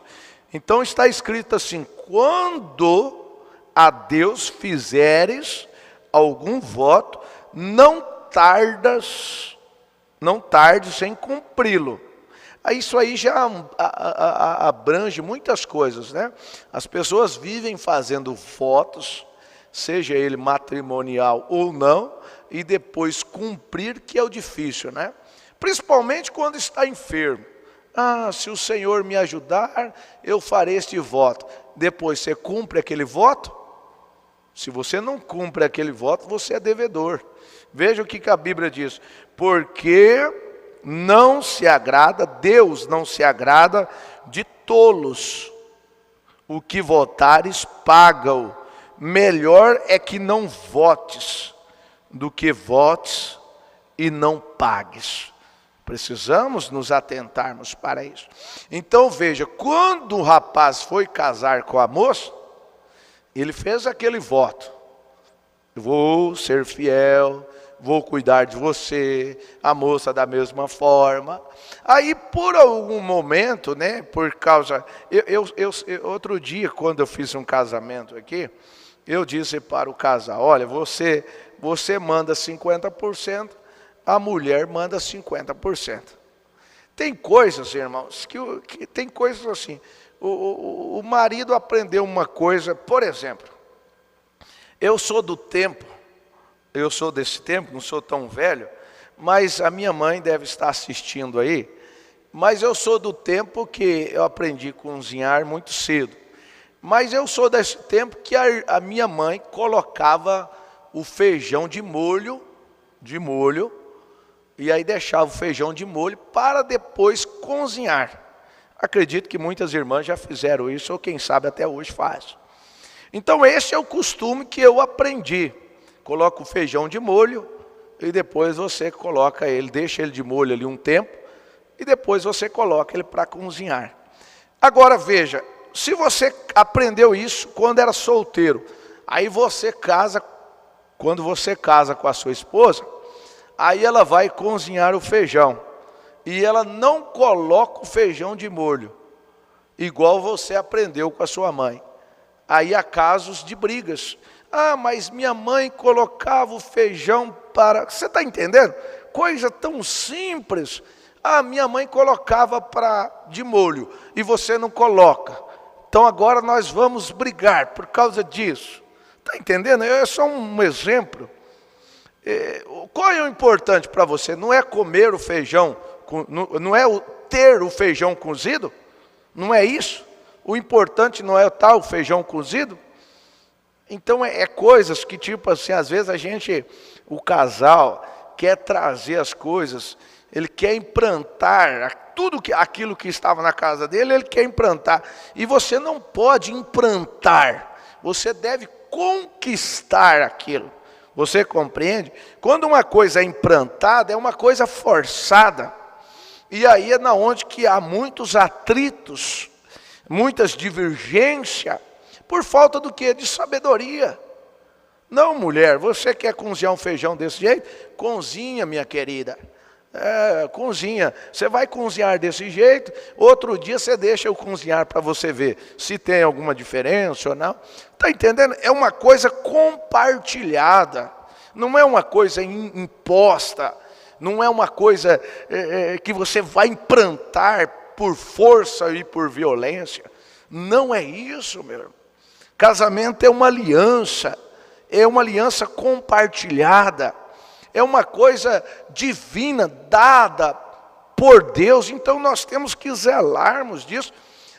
E: Então está escrito assim: quando a Deus fizeres algum voto, não tardes em cumpri-lo. Isso aí já abrange muitas coisas, né? As pessoas vivem fazendo votos, seja ele matrimonial ou não, e depois cumprir, que é o difícil, né? Principalmente quando está enfermo. Se o Senhor me ajudar, eu farei este voto. Depois você cumpre aquele voto? Se você não cumpre aquele voto, você é devedor. Veja o que a Bíblia diz: porque não se agrada, Deus não se agrada de tolos. O que votares, paga-o. Melhor é que não votes, do que votes e não pagues. Precisamos nos atentarmos para isso. Então veja, quando o rapaz foi casar com a moça, ele fez aquele voto: vou ser fiel, vou cuidar de você, a moça da mesma forma. Aí por algum momento, né, por causa... outro dia, quando eu fiz um casamento aqui, eu disse para o casal: olha, você manda 50%, a mulher manda 50%. Tem coisas, irmãos, que tem coisas assim. O marido aprendeu uma coisa, por exemplo, eu sou desse tempo, não sou tão velho, mas a minha mãe deve estar assistindo aí, mas eu sou do tempo que eu aprendi a cozinhar muito cedo. Mas eu sou desse tempo que a minha mãe colocava o feijão de molho, e aí deixava o feijão de molho para depois cozinhar. Acredito que muitas irmãs já fizeram isso, ou quem sabe até hoje faz. Então esse é o costume que eu aprendi. Coloca o feijão de molho e depois você coloca ele, deixa ele de molho ali um tempo e depois você coloca ele para cozinhar. Agora veja, se você aprendeu isso quando era solteiro, aí quando você casa com a sua esposa, aí ela vai cozinhar o feijão e ela não coloca o feijão de molho, igual você aprendeu com a sua mãe. Aí há casos de brigas. Mas minha mãe colocava o feijão para... Você está entendendo? Coisa tão simples. Minha mãe colocava de molho e você não coloca. Então agora nós vamos brigar por causa disso. Está entendendo? É só um exemplo. Qual é o importante para você? Não é comer o feijão, não é ter o feijão cozido? Não é isso? O importante não é o feijão cozido? Então é coisas que, tipo assim, às vezes o casal quer trazer as coisas, ele quer implantar aquilo que estava na casa dele, ele quer implantar. E você não pode implantar, você deve conquistar aquilo. Você compreende? Quando uma coisa é implantada, é uma coisa forçada. E aí é onde que há muitos atritos, muitas divergências, por falta do quê? De sabedoria. Não, mulher, você quer cozinhar um feijão desse jeito? Cozinha, minha querida. Cozinha. Você vai cozinhar desse jeito, outro dia você deixa eu cozinhar para você ver se tem alguma diferença ou não. Está entendendo? É uma coisa compartilhada. Não é uma coisa imposta. Não é uma coisa que você vai implantar por força e por violência. Não é isso, meu irmão. Casamento é uma aliança compartilhada, é uma coisa divina, dada por Deus. Então nós temos que zelarmos disso,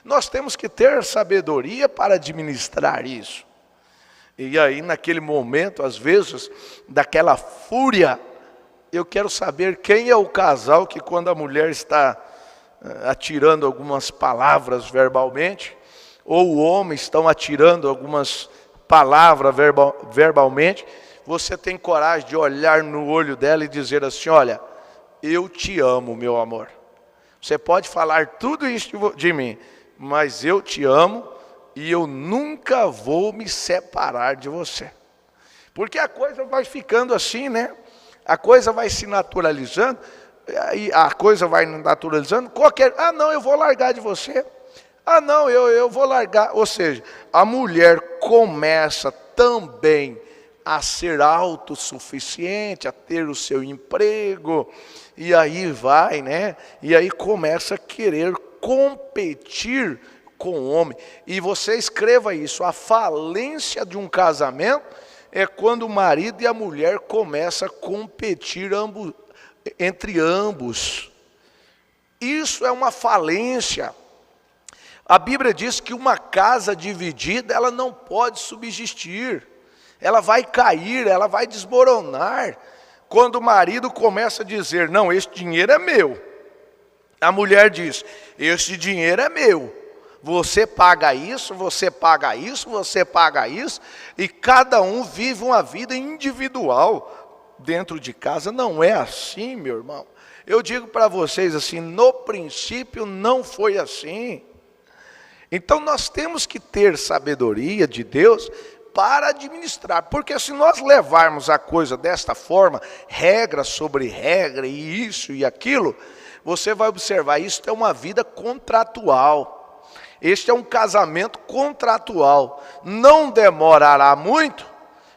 E: nós temos que ter sabedoria para administrar isso. E aí naquele momento, às vezes, daquela fúria, eu quero saber quem é o casal que quando a mulher está atirando algumas palavras verbalmente, ou o homem estão atirando algumas palavras verbalmente, você tem coragem de olhar no olho dela e dizer assim: olha, eu te amo, meu amor. Você pode falar tudo isso de mim, mas eu te amo e eu nunca vou me separar de você. Porque a coisa vai ficando assim, né? A coisa vai se naturalizando, não, eu vou largar de você. Não, eu vou largar. Ou seja, a mulher começa também a ser autossuficiente, a ter o seu emprego, e aí vai, né? E aí começa a querer competir com o homem. E você escreva isso: a falência de um casamento é quando o marido e a mulher começam a competir entre ambos. Isso é uma falência. A Bíblia diz que uma casa dividida, ela não pode subsistir. Ela vai cair, ela vai desmoronar. Quando o marido começa a dizer: não, esse dinheiro é meu. A mulher diz: esse dinheiro é meu. Você paga isso, você paga isso, você paga isso. E cada um vive uma vida individual dentro de casa. Não é assim, meu irmão. Eu digo para vocês assim, no princípio não foi assim. Então nós temos que ter sabedoria de Deus para administrar, porque se nós levarmos a coisa desta forma, regra sobre regra, e isso e aquilo, você vai observar, isso é uma vida contratual, este é um casamento contratual, não demorará muito,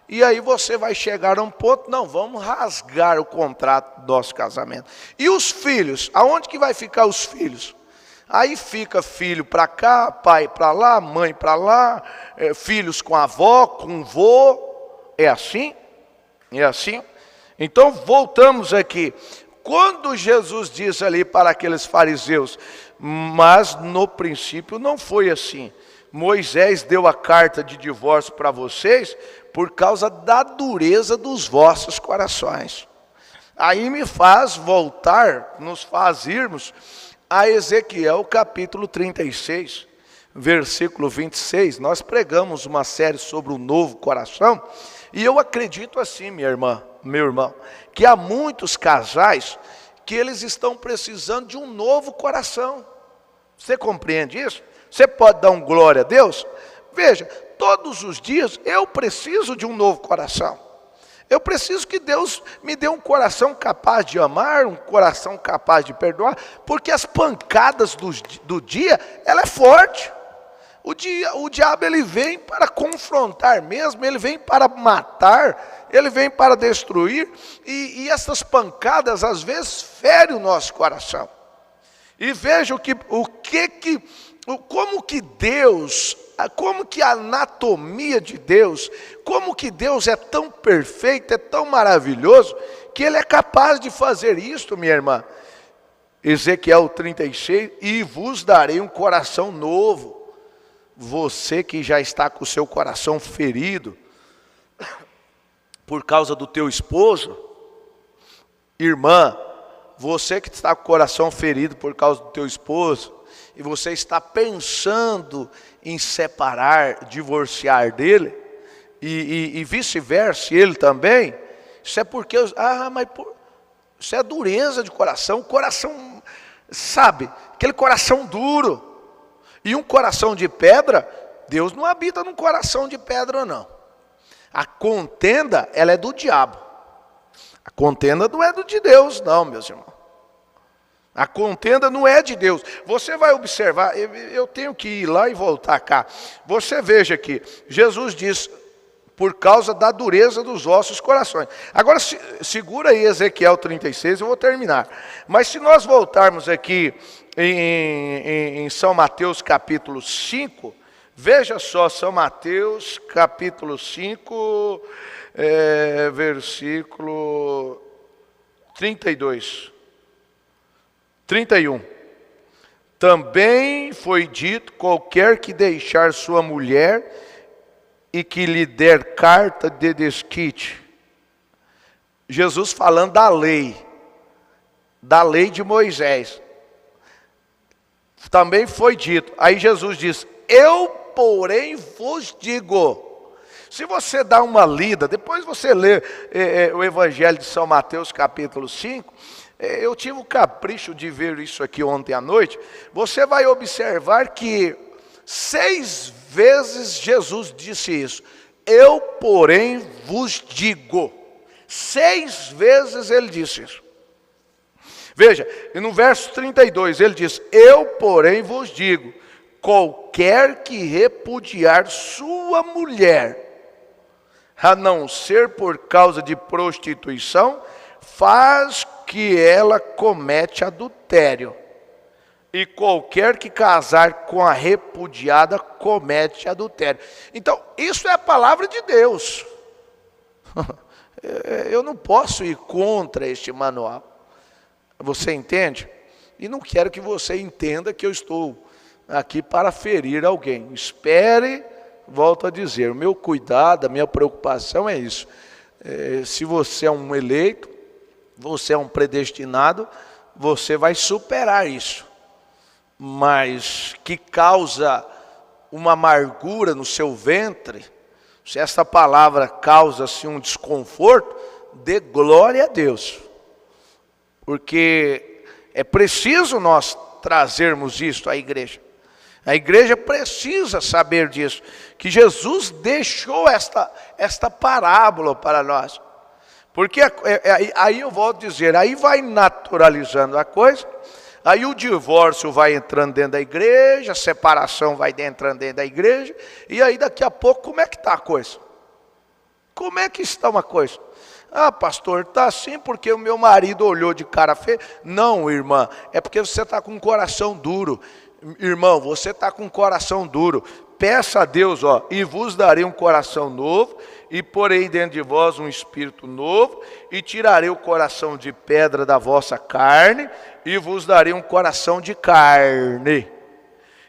E: e aí você vai chegar a um ponto: não, vamos rasgar o contrato do nosso casamento. E os filhos, aonde que vai ficar os filhos? Aí fica filho para cá, pai para lá, mãe para lá, filhos com a avó, com o vô. É assim? É assim? Então voltamos aqui. Quando Jesus diz ali para aqueles fariseus: mas no princípio não foi assim. Moisés deu a carta de divórcio para vocês por causa da dureza dos vossos corações. Aí me faz voltar, nos faz irmos a Ezequiel capítulo 36, versículo 26, nós pregamos uma série sobre o novo coração, e eu acredito assim, minha irmã, meu irmão, que há muitos casais que eles estão precisando de um novo coração. Você compreende isso? Você pode dar um glória a Deus? Veja, todos os dias eu preciso de um novo coração. Eu preciso que Deus me dê um coração capaz de amar, um coração capaz de perdoar, porque as pancadas do dia, ela é forte. O diabo ele vem para confrontar mesmo, ele vem para matar, ele vem para destruir, e essas pancadas às vezes ferem o nosso coração. E veja como que Deus, como que a anatomia de Deus, como que Deus é tão perfeito, é tão maravilhoso, que Ele é capaz de fazer isto, minha irmã. Ezequiel 36, e vos darei um coração novo. Você que já está com o seu coração ferido, por causa do teu esposo, irmã, você que está com o coração ferido por causa do teu esposo, e você está pensando em separar, divorciar dele, e vice-versa, ele também, isso é porque, isso é dureza de coração, sabe, aquele coração duro, e um coração de pedra, Deus não habita num coração de pedra não. A contenda, ela é do diabo, a contenda não é de Deus não, meus irmãos. A contenda não é de Deus. Você vai observar, eu tenho que ir lá e voltar cá. Você veja que Jesus diz por causa da dureza dos vossos corações. Agora, segura aí Ezequiel 36, eu vou terminar. Mas se nós voltarmos aqui em São Mateus capítulo 5, veja só, São Mateus capítulo 5, versículo 32, 31. Também foi dito: qualquer que deixar sua mulher e que lhe der carta de desquite. Jesus falando da lei de Moisés. Também foi dito. Aí Jesus diz: eu, porém, vos digo. Se você dá uma lida, depois você lê o Evangelho de São Mateus capítulo 5, eu tive o capricho de ver isso aqui ontem à noite. Você vai observar que 6 vezes Jesus disse isso. Eu, porém, vos digo. 6 vezes ele disse isso. Veja, e no verso 32 ele diz: eu, porém, vos digo, qualquer que repudiar sua mulher, a não ser por causa de prostituição, faz que ela comete adultério. E qualquer que casar com a repudiada comete adultério. Então, isso é a palavra de Deus. Eu não posso ir contra este manual. Você entende? E não quero que você entenda que eu estou aqui para ferir alguém. Espere, volto a dizer, o meu cuidado, a minha preocupação é isso. Se você é um eleito, você é um predestinado, você vai superar isso. Mas que causa uma amargura no seu ventre, se essa palavra causa-se um desconforto, dê glória a Deus. Porque é preciso nós trazermos isso à igreja. A igreja precisa saber disso, que Jesus deixou esta parábola para nós. Porque aí eu volto a dizer, aí vai naturalizando a coisa, aí o divórcio vai entrando dentro da igreja, a separação vai entrando dentro da igreja, e aí daqui a pouco como é que está a coisa? Como é que está uma coisa? Ah, pastor, está assim porque o meu marido olhou de cara feia. Não, irmã, é porque você está com um coração duro. Irmão, você está com um coração duro. Peça a Deus, e vos darei um coração novo, e porei dentro de vós um espírito novo, e tirarei o coração de pedra da vossa carne, e vos darei um coração de carne.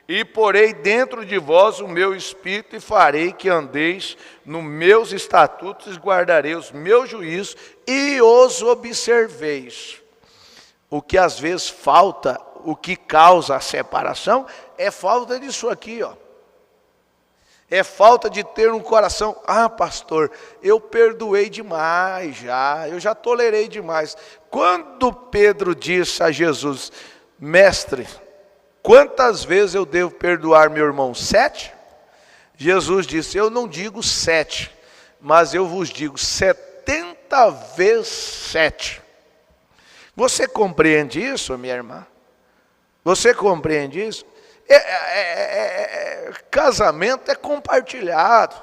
E: E porei dentro de vós o meu espírito, e farei que andeis nos meus estatutos, e guardarei os meus juízos, e os observeis. O que às vezes falta, o que causa a separação, é falta disso aqui, É falta de ter um coração. Ah, pastor, eu perdoei demais já, eu já tolerei demais. Quando Pedro disse a Jesus: mestre, quantas vezes eu devo perdoar meu irmão? 7? Jesus disse: eu não digo 7, mas eu vos digo 70 vezes 7. Você compreende isso, minha irmã? Você compreende isso? Casamento é compartilhado.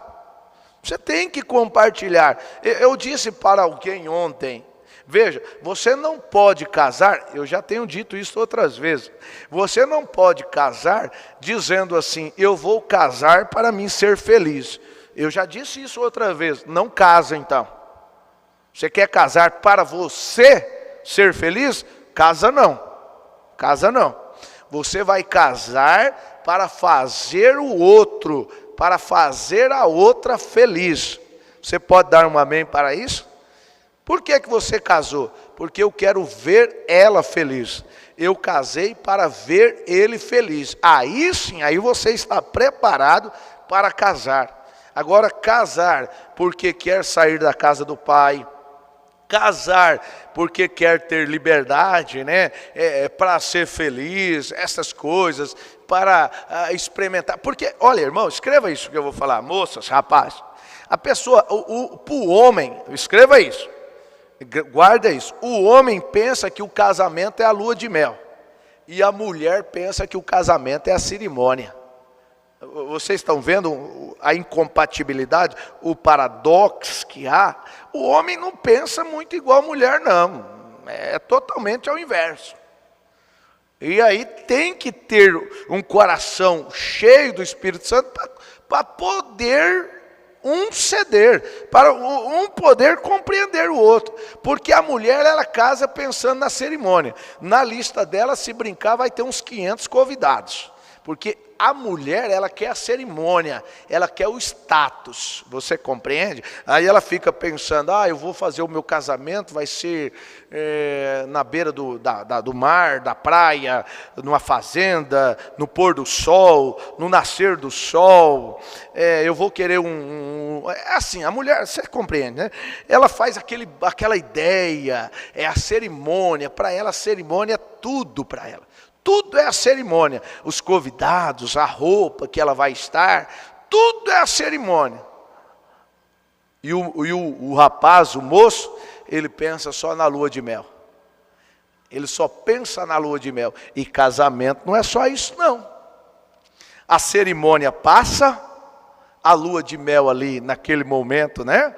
E: Você tem que compartilhar. Eu disse para alguém ontem, veja, você não pode casar, eu já tenho dito isso outras vezes, você não pode casar dizendo assim: eu vou casar para mim ser feliz. Eu já disse isso outra vez, não casa então. Você quer casar para você ser feliz? Casa não. Casa não. Você vai casar para fazer o outro, para fazer a outra feliz. Você pode dar um amém para isso? Por que você casou? Porque eu quero ver ela feliz. Eu casei para ver ele feliz. Aí sim, aí você está preparado para casar. Agora, casar porque quer sair da casa do pai, casar porque quer ter liberdade, né? Para ser feliz, essas coisas, para experimentar. Porque, olha, irmão, escreva isso que eu vou falar, moças, rapazes. A pessoa, o homem, escreva isso, guarda isso. O homem pensa que o casamento é a lua de mel, e a mulher pensa que o casamento é a cerimônia. Vocês estão vendo a incompatibilidade, o paradoxo que há? O homem não pensa muito igual a mulher, não. É totalmente ao inverso. E aí tem que ter um coração cheio do Espírito Santo para poder um ceder, para um poder compreender o outro. Porque a mulher, ela casa pensando na cerimônia. Na lista dela, se brincar, vai ter uns 500 convidados. Porque a mulher, ela quer a cerimônia, ela quer o status, você compreende? Aí ela fica pensando, eu vou fazer o meu casamento, vai ser na beira do mar, da praia, numa fazenda, no pôr do sol, no nascer do sol, eu vou querer assim, a mulher, você compreende, né? Ela faz aquela ideia, é a cerimônia, para ela a cerimônia é tudo para ela. Tudo é a cerimônia, os convidados, a roupa que ela vai estar, tudo é a cerimônia. E o rapaz, o moço, ele pensa só na lua de mel. Ele só pensa na lua de mel. E casamento não é só isso, não. A cerimônia passa, a lua de mel ali naquele momento, né?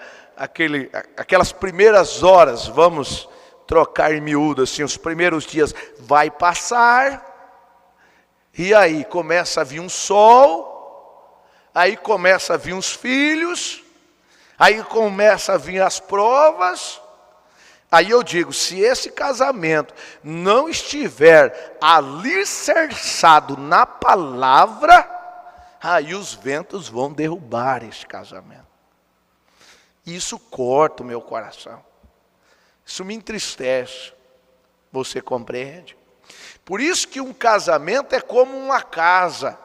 E: Aquelas primeiras horas, vamos trocar em miúdo, assim, os primeiros dias vai passar, e aí começa a vir um sol, aí começa a vir os filhos, aí começa a vir as provas. Aí eu digo, se esse casamento não estiver alicerçado na palavra, aí os ventos vão derrubar esse casamento. Isso corta o meu coração. Isso me entristece, você compreende? Por isso que um casamento é como uma casa.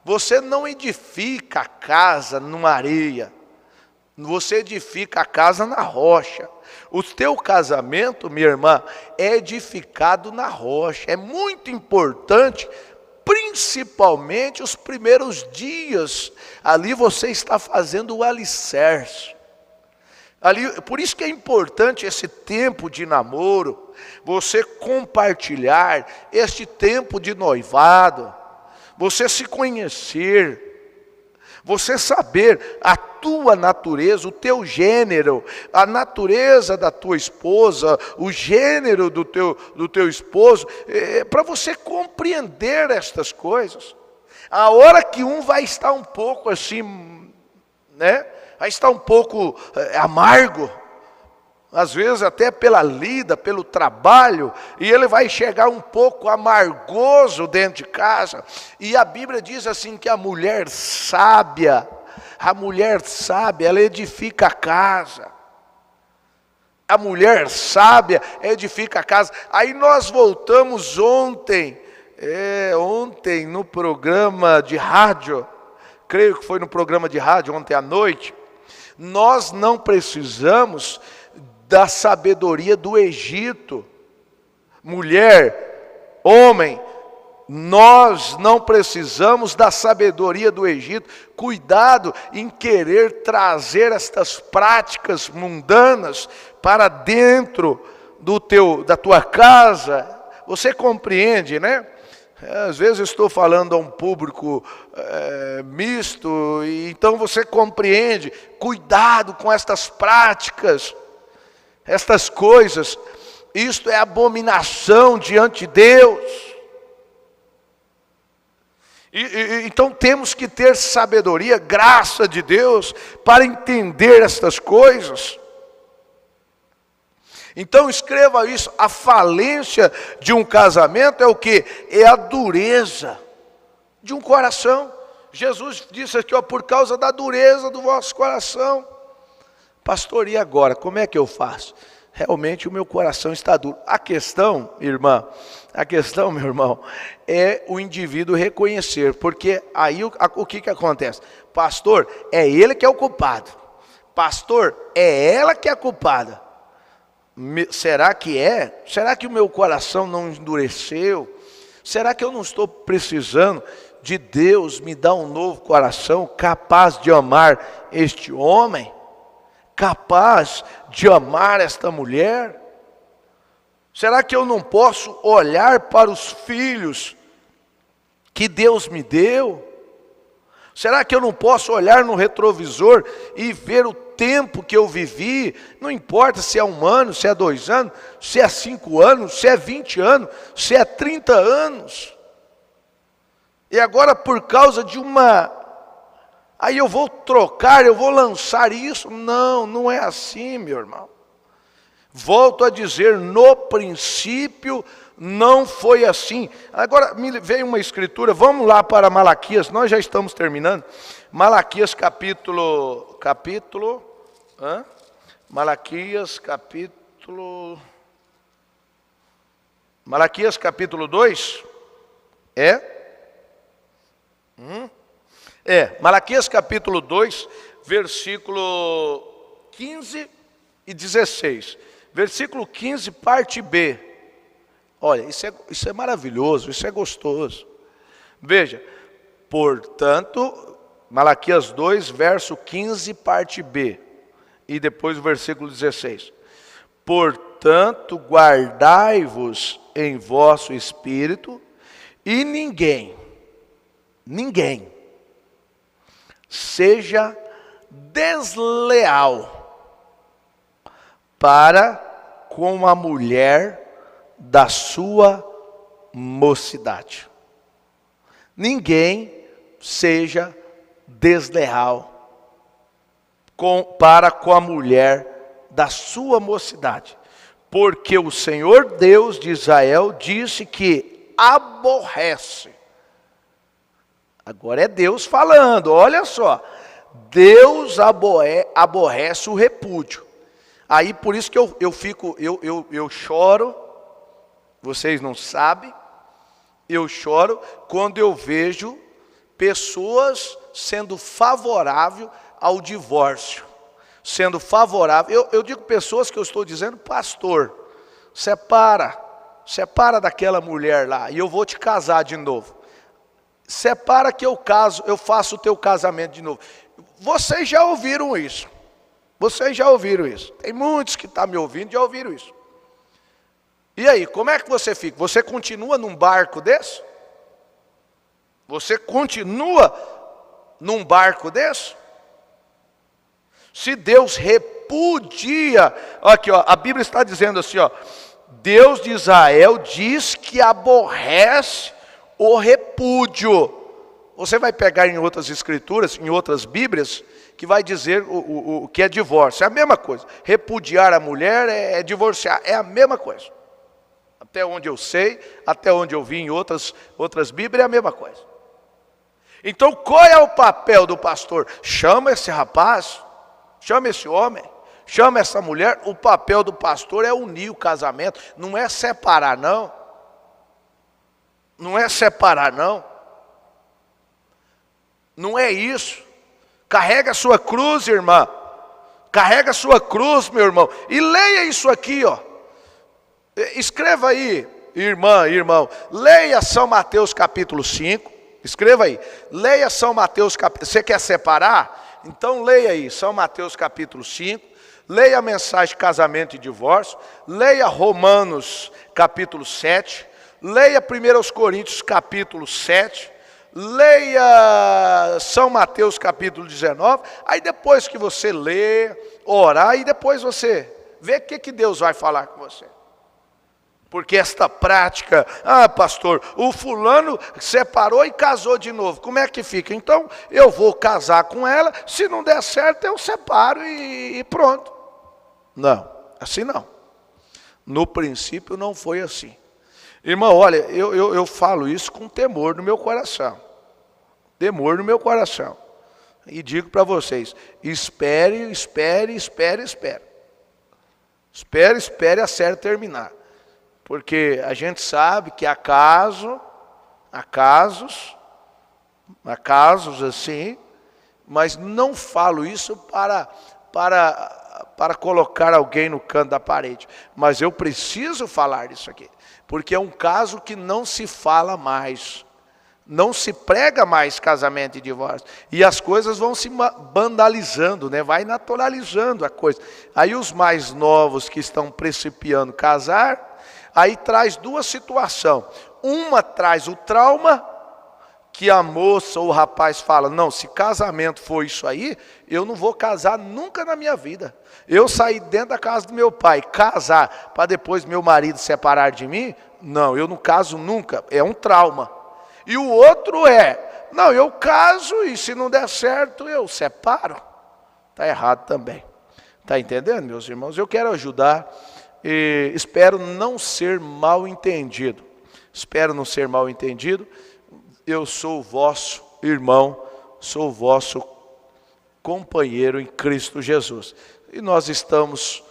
E: Você não edifica a casa numa areia, você edifica a casa na rocha. O teu casamento, minha irmã, é edificado na rocha. É muito importante, principalmente os primeiros dias. Ali você está fazendo o alicerce. Por isso que é importante esse tempo de namoro, você compartilhar este tempo de noivado, você se conhecer, você saber a tua natureza, o teu gênero, a natureza da tua esposa, o gênero do teu esposo, para você compreender estas coisas. A hora que um vai estar um pouco assim, né? Vai estar um pouco amargo, às vezes até pela lida, pelo trabalho, e ele vai chegar um pouco amargoso dentro de casa. E a Bíblia diz assim que a mulher sábia, ela edifica a casa. A mulher sábia edifica a casa. Aí nós voltamos ontem no programa de rádio, creio que foi no programa de rádio ontem à noite. Nós não precisamos da sabedoria do Egito. Mulher, homem, nós não precisamos da sabedoria do Egito. Cuidado em querer trazer estas práticas mundanas para dentro da tua casa. Você compreende, né? Às vezes eu estou falando a um público misto, e então você compreende. Cuidado com estas práticas, estas coisas. Isto é abominação diante de Deus. Então temos que ter sabedoria, graça de Deus, para entender estas coisas. Então escreva isso, a falência de um casamento é o quê? É a dureza de um coração. Jesus disse aqui, por causa da dureza do vosso coração. Pastor, e agora? Como é que eu faço? Realmente o meu coração está duro. A questão, irmã, meu irmão, é o indivíduo reconhecer, porque aí o que acontece? Pastor, é ele que é o culpado. Pastor, é ela que é a culpada. Será que é? Será que o meu coração não endureceu? Será que eu não estou precisando de Deus me dar um novo coração capaz de amar este homem? Capaz de amar esta mulher? Será que eu não posso olhar para os filhos que Deus me deu? Será que eu não posso olhar no retrovisor e ver o tempo que eu vivi? Não importa se é 1 ano, se é 2 anos, se é 5 anos, se é 20 anos, se é 30 anos. E agora por causa de aí eu vou trocar, eu vou lançar isso. Não, não é assim, meu irmão. Volto a dizer, no princípio não foi assim. Agora me veio uma escritura, vamos lá para Malaquias, nós já estamos terminando. Malaquias Malaquias capítulo 2, Malaquias capítulo 2, versículo 15 e 16. Versículo 15, parte B. Olha, isso é maravilhoso, isso é gostoso. Veja, portanto, Malaquias 2, verso 15, parte B. E depois o versículo 16. Portanto, guardai-vos em vosso espírito, e ninguém seja desleal para com a mulher da sua mocidade. Ninguém seja desleal para com a mulher da sua mocidade, porque o Senhor Deus de Israel disse que aborrece. Agora é Deus falando, olha só. Deus aborrece o repúdio. Aí por isso que eu choro, vocês não sabem, eu choro quando eu vejo pessoas sendo favorável ao divórcio. Sendo favorável, eu digo pessoas que eu estou dizendo, pastor, separa daquela mulher lá e eu vou te casar de novo. Separa que eu faço o teu casamento de novo. Vocês já ouviram isso. Tem muitos que estão me ouvindo, já ouviram isso. E aí, como é que você fica? Você continua num barco desse? Você continua num barco desse? Se Deus repudia, aqui ó, a Bíblia está dizendo assim, ó, Deus de Israel diz que aborrece o repúdio. Você vai pegar em outras escrituras, em outras Bíblias, que vai dizer o que é divórcio. É a mesma coisa. Repudiar a mulher é divorciar, é a mesma coisa. Até onde eu sei, até onde eu vi em outras Bíblias, é a mesma coisa. Então qual é o papel do pastor? Chama esse rapaz, chama esse homem, chama essa mulher. O papel do pastor é unir o casamento, não é separar não. Não é separar não. Não é isso. Carrega a sua cruz, irmã. Carrega a sua cruz, meu irmão. E leia isso aqui, ó. Escreva aí, irmã, irmão. Leia São Mateus capítulo 5. Escreva aí. Leia São Mateus capítulo... Você quer separar? Então leia aí São Mateus capítulo 5. Leia a mensagem de casamento e divórcio. Leia Romanos capítulo 7. Leia 1 Coríntios capítulo 7. Leia São Mateus capítulo 19. Aí depois que você lê, orar, e depois você vê o que Deus vai falar com você. Porque esta prática, pastor, o fulano separou e casou de novo, como é que fica? Então eu vou casar com ela, se não der certo eu separo e pronto. Não, assim não. No princípio não foi assim. Irmão, olha, eu falo isso com temor no meu coração. Temor no meu coração. E digo para vocês, espere a série terminar. Porque a gente sabe que há casos assim, mas não falo isso para colocar alguém no canto da parede. Mas eu preciso falar isso aqui. Porque é um caso que não se fala mais. Não se prega mais casamento e divórcio. E as coisas vão se banalizando, né? Vai naturalizando a coisa. Aí os mais novos que estão principiando casar, aí traz duas situações. Uma traz o trauma, que a moça ou o rapaz fala, não, se casamento for isso aí, eu não vou casar nunca na minha vida. Eu sair dentro da casa do meu pai, casar, para depois meu marido separar de mim, não, eu não caso nunca, é um trauma. E o outro não, eu caso e se não der certo, eu separo. Está errado também. Está entendendo, meus irmãos? Eu quero ajudar e espero não ser mal entendido. Espero não ser mal entendido. Eu sou o vosso irmão, sou o vosso companheiro em Cristo Jesus. E nós estamos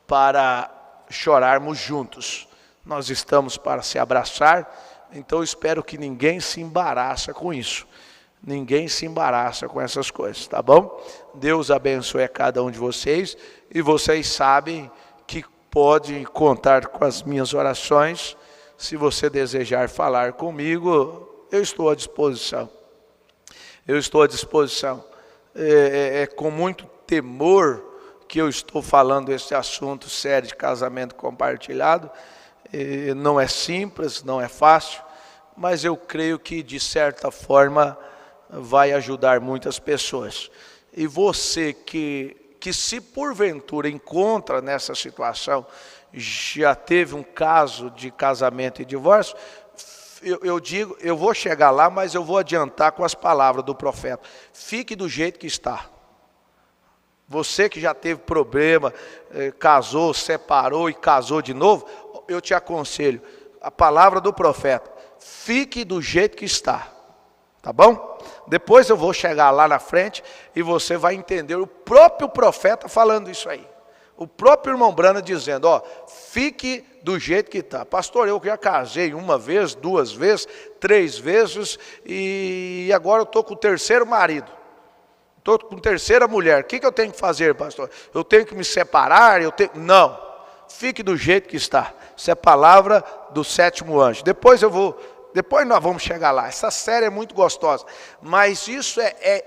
E: para chorarmos juntos. Nós estamos para se abraçar. Então eu espero que ninguém se embaraça com isso. Ninguém se embaraça com essas coisas, tá bom? Deus abençoe a cada um de vocês. E vocês sabem que pode contar com as minhas orações. Se você desejar falar comigo, eu estou à disposição. Eu estou à disposição. É com muito temor que eu estou falando esse assunto sério de casamento compartilhado. Não é simples, não é fácil, mas eu creio que de certa forma vai ajudar muitas pessoas. E você que se porventura encontra nessa situação, já teve um caso de casamento e divórcio, eu digo, eu vou chegar lá, mas eu vou adiantar com as palavras do profeta. Fique do jeito que está. Você que já teve problema, casou, separou e casou de novo, eu te aconselho, a palavra do profeta, fique do jeito que está. Tá bom? Depois eu vou chegar lá na frente e você vai entender o próprio profeta falando isso aí. O próprio irmão Brana dizendo, fique do jeito que está. Pastor, eu já casei uma vez, 2 vezes, 3 vezes e agora eu estou com o 3º marido. Estou com a 3ª mulher. O que eu tenho que fazer, pastor? Eu tenho que me separar? Não, fique do jeito que está. Isso é palavra do 7º anjo. Depois nós vamos chegar lá. Essa série é muito gostosa. Mas isso é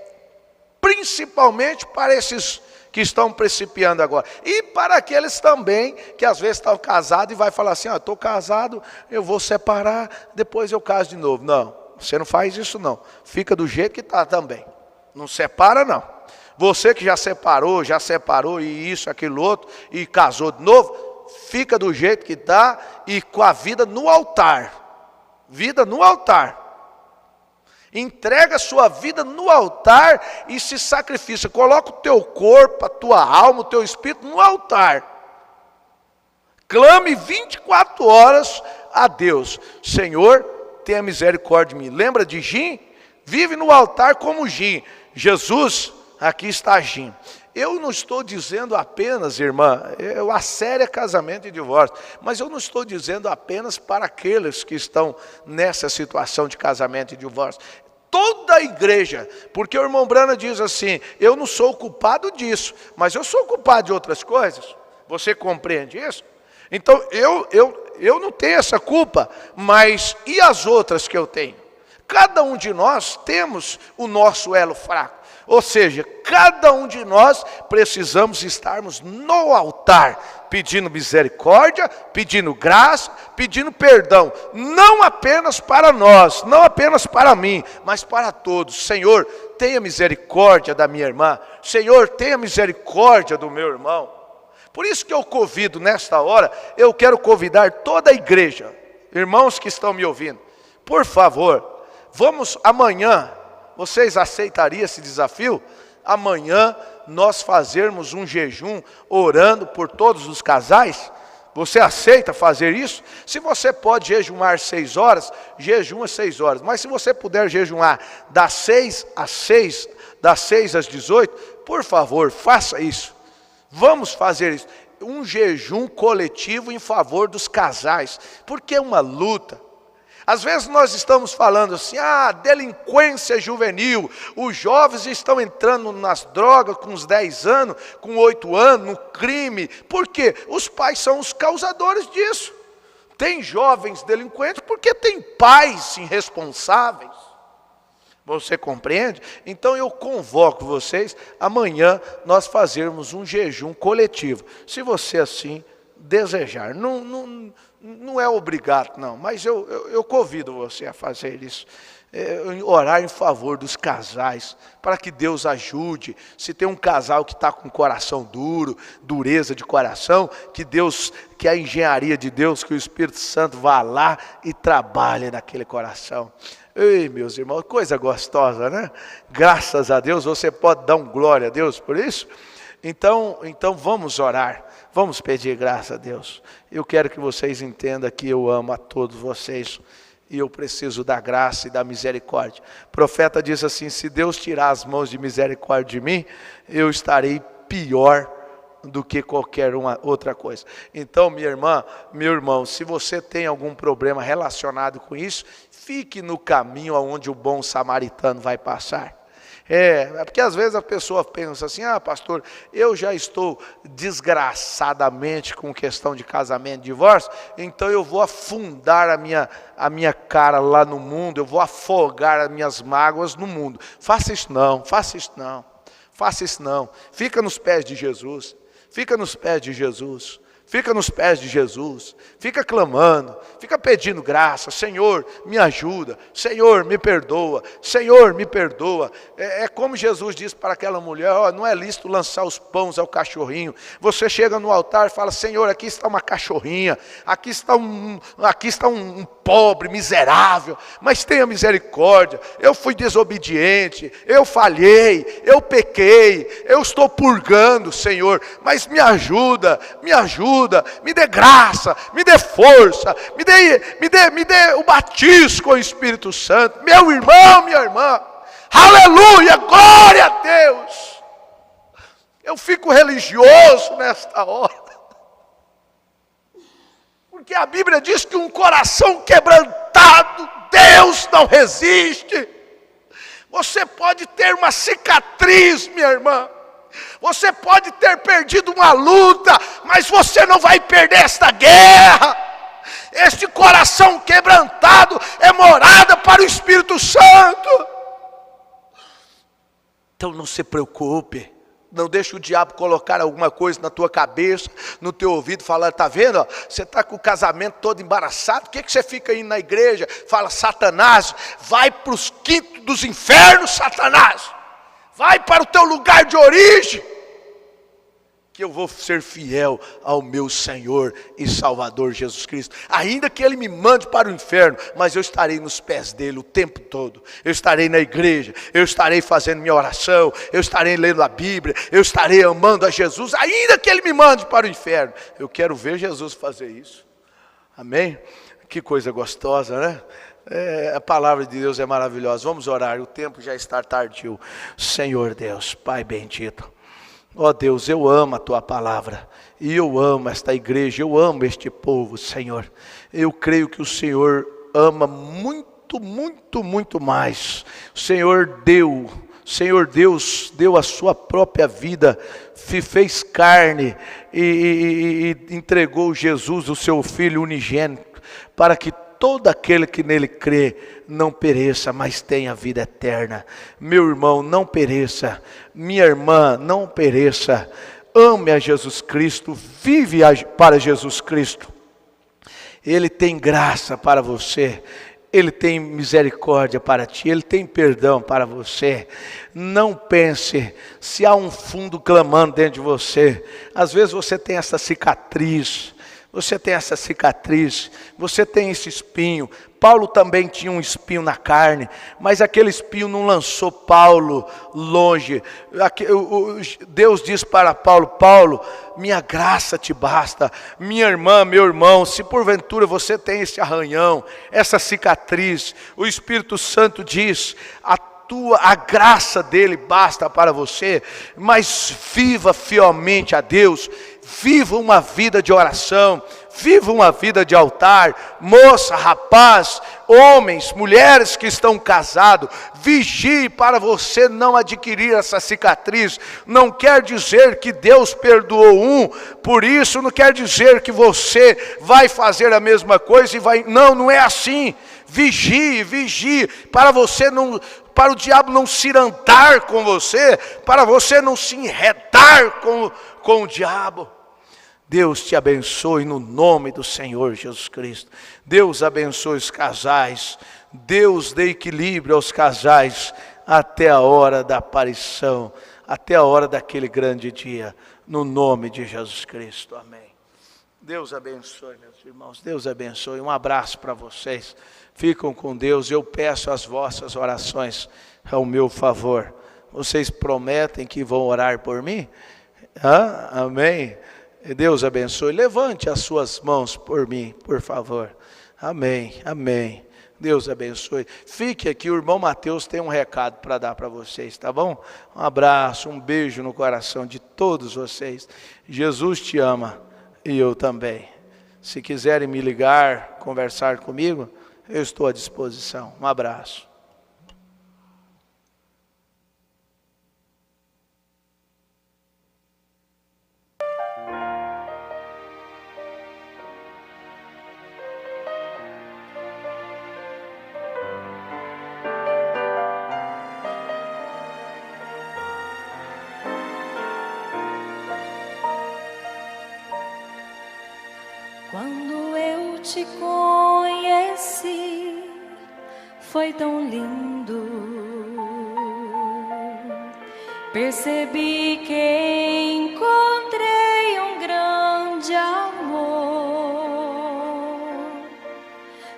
E: principalmente para esses que estão principiando agora. E para aqueles também que às vezes estão casados e vai falar assim, estou casado, eu vou separar, depois eu caso de novo. Não, você não faz isso não. Fica do jeito que está também. Não separa não. Você que já separou e isso, aquilo outro, e casou de novo, fica do jeito que está e com a vida no altar. Vida no altar. Entrega a sua vida no altar e se sacrifica. Coloca o teu corpo, a tua alma, o teu espírito no altar. Clame 24 horas a Deus. Senhor, tenha misericórdia de mim. Lembra de Jim? Vive no altar como Jim. Jesus, aqui está Jim. Eu não estou dizendo apenas, irmã, a série é casamento e divórcio, mas eu não estou dizendo apenas para aqueles que estão nessa situação de casamento e divórcio. Toda a igreja, porque o irmão Brana diz assim, eu não sou culpado disso, mas eu sou culpado de outras coisas. Você compreende isso? Então, eu não tenho essa culpa, mas e as outras que eu tenho? Cada um de nós temos o nosso elo fraco. Ou seja, cada um de nós precisamos estarmos no altar, pedindo misericórdia, pedindo graça, pedindo perdão. Não apenas para nós, não apenas para mim, mas para todos. Senhor, tenha misericórdia da minha irmã. Senhor, tenha misericórdia do meu irmão. Por isso que eu convido nesta hora, eu quero convidar toda a igreja, irmãos que estão me ouvindo, por favor, vamos amanhã. Vocês aceitariam esse desafio? Amanhã nós fazermos um jejum orando por todos os casais? Você aceita fazer isso? Se você pode jejuar 6 horas, jejuma 6 horas. Mas se você puder jejuar das 6 às 6, das 6 às 18, por favor, faça isso. Vamos fazer isso. Um jejum coletivo em favor dos casais. Porque é uma luta. Às vezes nós estamos falando assim, delinquência juvenil, os jovens estão entrando nas drogas com uns 10 anos, com 8 anos, no crime. Por quê? Os pais são os causadores disso. Tem jovens delinquentes porque tem pais irresponsáveis. Você compreende? Então eu convoco vocês, amanhã nós fazermos um jejum coletivo. Se você assim desejar, não é obrigado não, mas eu convido você a fazer isso. orar em favor dos casais, para que Deus ajude. Se tem um casal que está com coração duro, dureza de coração, que a engenharia de Deus, que o Espírito Santo vá lá e trabalhe naquele coração. Ei, meus irmãos, coisa gostosa, né? Graças a Deus, você pode dar um glória a Deus por isso? Então vamos orar, vamos pedir graça a Deus. Eu quero que vocês entendam que eu amo a todos vocês. E eu preciso da graça e da misericórdia. O profeta diz assim: se Deus tirar as mãos de misericórdia de mim, eu estarei pior do que qualquer outra coisa. Então, minha irmã, meu irmão, se você tem algum problema relacionado com isso, fique no caminho aonde o bom samaritano vai passar. É porque às vezes a pessoa pensa assim: ah, pastor, eu já estou desgraçadamente com questão de casamento, divórcio, então eu vou afundar a minha cara lá no mundo, eu vou afogar as minhas mágoas no mundo. Faça isso não, faça isso não, faça isso não. Fica nos pés de Jesus, fica nos pés de Jesus. Fica nos pés de Jesus, fica clamando, fica pedindo graça. Senhor, me ajuda, Senhor, me perdoa, Senhor, me perdoa. É como Jesus disse para aquela mulher: ó, não é lícito lançar os pães ao cachorrinho. Você chega no altar e fala: Senhor, aqui está uma cachorrinha, aqui está um pobre, miserável, mas tenha misericórdia. Eu fui desobediente, eu falhei, eu pequei, eu estou purgando, Senhor, mas me ajuda, me dê graça, me dê força, me dê o batismo com o Espírito Santo. Meu irmão, minha irmã, aleluia, glória a Deus. Eu fico religioso nesta hora, porque a Bíblia diz que um coração quebrantado, Deus não resiste. Você pode ter uma cicatriz, minha irmã, você pode ter perdido uma luta, mas você não vai perder esta guerra. Este coração quebrantado é morada para o Espírito Santo. Então não se preocupe, não deixe o diabo colocar alguma coisa na tua cabeça, no teu ouvido, falando: tá vendo, ó, você está com o casamento todo embaraçado, por que você fica indo na igreja? Fala: Satanás, vai para os quintos dos infernos, Satanás, vai para o teu lugar de origem, que eu vou ser fiel ao meu Senhor e Salvador Jesus Cristo. Ainda que Ele me mande para o inferno, mas eu estarei nos pés dEle o tempo todo. Eu estarei na igreja, eu estarei fazendo minha oração, eu estarei lendo a Bíblia, eu estarei amando a Jesus, ainda que Ele me mande para o inferno. Eu quero ver Jesus fazer isso. Amém? Que coisa gostosa, né? A palavra de Deus é maravilhosa. Vamos orar, o tempo já está tardio. Senhor Deus, Pai bendito, ó Deus, eu amo a Tua palavra, e eu amo esta igreja, eu amo este povo, Senhor. Eu creio que o Senhor ama muito, muito, muito mais. O Senhor Deus deu a sua própria vida, se fez carne e entregou Jesus, o seu Filho unigênito, para que todo aquele que nele crê não pereça, mas tenha vida eterna. Meu irmão, não pereça. Minha irmã, não pereça. Ame a Jesus Cristo, vive para Jesus Cristo. Ele tem graça para você, Ele tem misericórdia para ti, Ele tem perdão para você. Não pense se há um fundo clamando dentro de você. Às vezes você tem essa cicatriz, você tem esse espinho. Paulo também tinha um espinho na carne, mas aquele espinho não lançou Paulo longe. Deus diz para Paulo: Paulo, minha graça te basta. Minha irmã, meu irmão, se porventura você tem esse arranhão, essa cicatriz, o Espírito Santo diz: a graça dele basta para você. Mas viva fielmente a Deus, viva uma vida de oração, viva uma vida de altar. Moça, rapaz, homens, mulheres que estão casados, vigie para você não adquirir essa cicatriz. Não quer dizer que Deus perdoou um, por isso não quer dizer que você vai fazer a mesma coisa e vai. Não é assim. Vigie, para o diabo não se andar com você, para você não se enredar com o diabo. Deus te abençoe no nome do Senhor Jesus Cristo. Deus abençoe os casais. Deus dê equilíbrio aos casais até a hora da aparição, até a hora daquele grande dia, no nome de Jesus Cristo, amém. Deus abençoe, meus irmãos, Deus abençoe, um abraço para vocês, ficam com Deus, eu peço as vossas orações ao meu favor. Vocês prometem que vão orar por mim? Amém? Deus abençoe, levante as suas mãos por mim, por favor, amém, amém. Deus abençoe. Fique aqui, o irmão Mateus tem um recado para dar para vocês, tá bom? Um abraço, um beijo no coração de todos vocês. Jesus te ama e eu também. Se quiserem me ligar, conversar comigo, eu estou à disposição. Um abraço.
F: Quando eu te conheci, foi tão lindo. Percebi que encontrei um grande amor.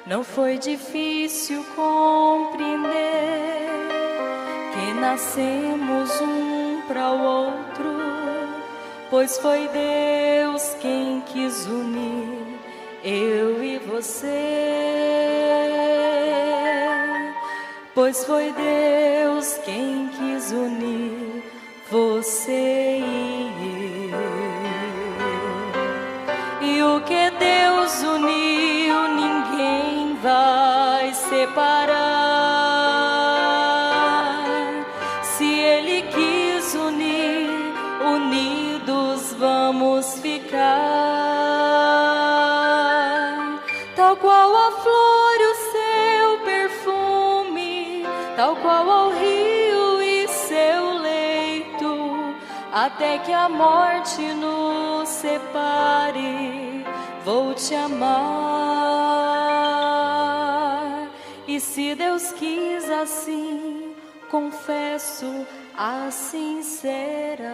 F: Não foi difícil compreender que nascemos um para o outro, pois foi Deus quem quis unir eu e você. Pois foi Deus quem quis unir você e eu. E o que Deus uniu, ninguém vai separar. Se Ele quis unir, unidos vamos ficar. Tal qual a flor e o seu perfume, tal qual ao rio e seu leito, até que a morte nos separe, vou te amar. E se Deus quis assim, confesso, assim será.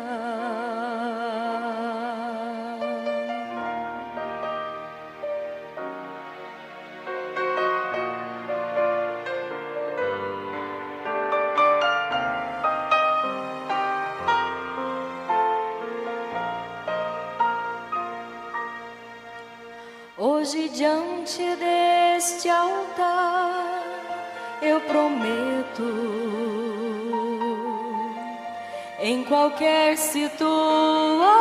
F: Hoje diante deste altar eu prometo, em qualquer situação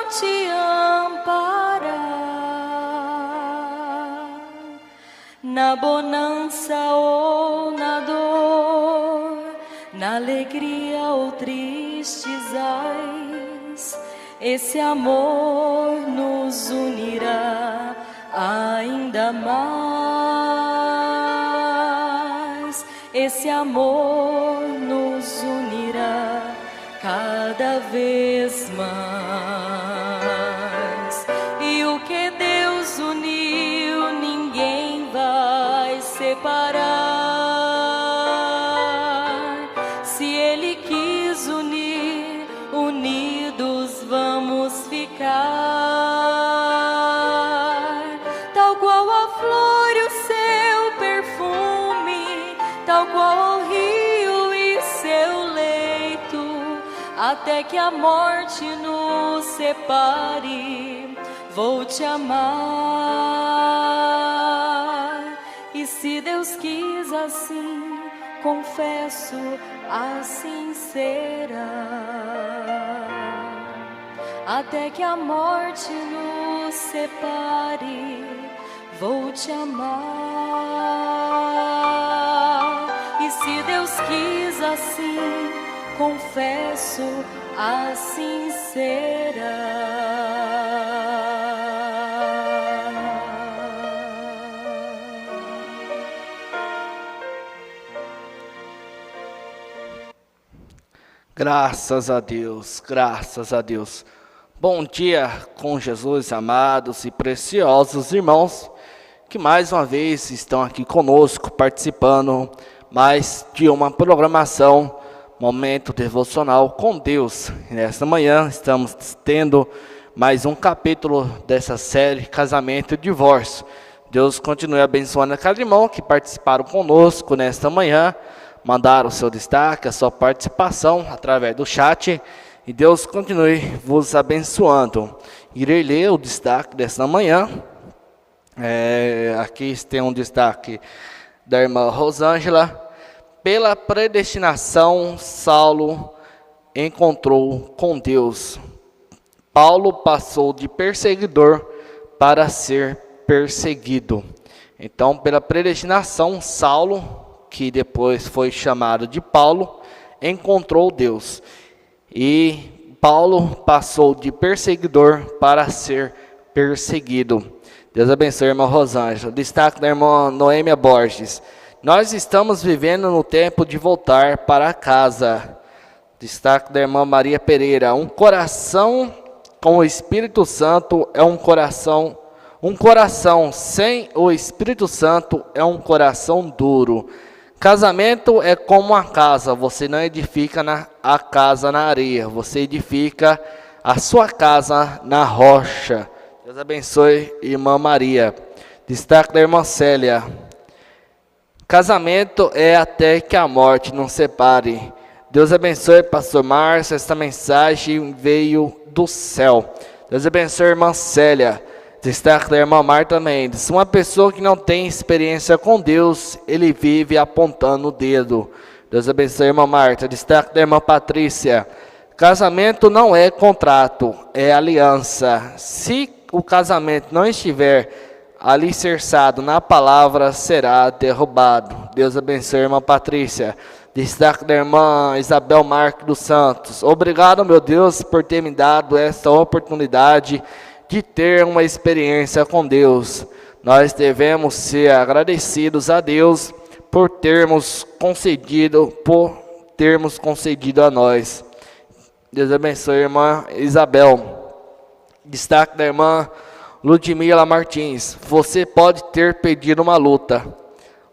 F: te amparar, na bonança ou na dor, na alegria ou tristes ais, esse amor nos unirá ainda mais. Esse amor nos unirá cada vez mais. E o que Deus uniu, ninguém vai separar. Se Ele quis unir, unidos vamos ficar. Tal qual a flor e o seu perfume, tal qual ao rio e seu leito, até que a morte nos separe, vou te amar. E se Deus quis assim, confesso, assim será. Até que a morte nos separe, vou te amar. E se Deus quis assim, confesso, assim será.
G: Graças a Deus, graças a Deus. Bom dia com Jesus, amados e preciosos irmãos. que mais uma vez estão aqui conosco, participando mais de uma programação, momento devocional com Deus. E nesta manhã estamos tendo mais um capítulo dessa série Casamento e Divórcio. Deus continue abençoando a cada irmão que participaram conosco nesta manhã, mandaram o seu destaque, a sua participação através do chat, e Deus continue vos abençoando. Irei ler o destaque desta manhã. Aqui tem um destaque da irmã Rosângela. Pela predestinação, Saulo encontrou com Deus. Paulo passou de perseguidor para ser perseguido. Então, pela predestinação, Saulo, que depois foi chamado de Paulo, encontrou Deus. E Paulo passou de perseguidor para ser perseguido. Deus abençoe, irmã Rosângela. Destaque da irmã Noêmia Borges. Nós estamos vivendo no tempo de voltar para casa. Destaque da irmã Maria Pereira. Um coração com o Espírito Santo é um coração sem o Espírito Santo é um coração duro. Casamento é como uma casa. Você não edifica a casa na areia. Você edifica a sua casa na rocha. Deus abençoe, irmã Maria. Destaque da irmã Célia. Casamento é até que a morte nos separe. Deus abençoe, pastor Márcio. Esta mensagem veio do céu. Deus abençoe, irmã Célia. Destaque da irmã Marta Mendes. Uma pessoa que não tem experiência com Deus, ele vive apontando o dedo. Deus abençoe, irmã Marta. Destaque da irmã Patrícia. Casamento não é contrato, é aliança. Se o casamento não estiver alicerçado na palavra, será derrubado. Deus abençoe, irmã Patrícia. Destaque da irmã Isabel Marques dos Santos. Obrigado, meu Deus, por ter me dado esta oportunidade de ter uma experiência com Deus. Nós devemos ser agradecidos a Deus por termos concedido a nós. Deus abençoe, irmã Isabel. Destaque da irmã Ludmila Martins. Você pode ter perdido uma luta.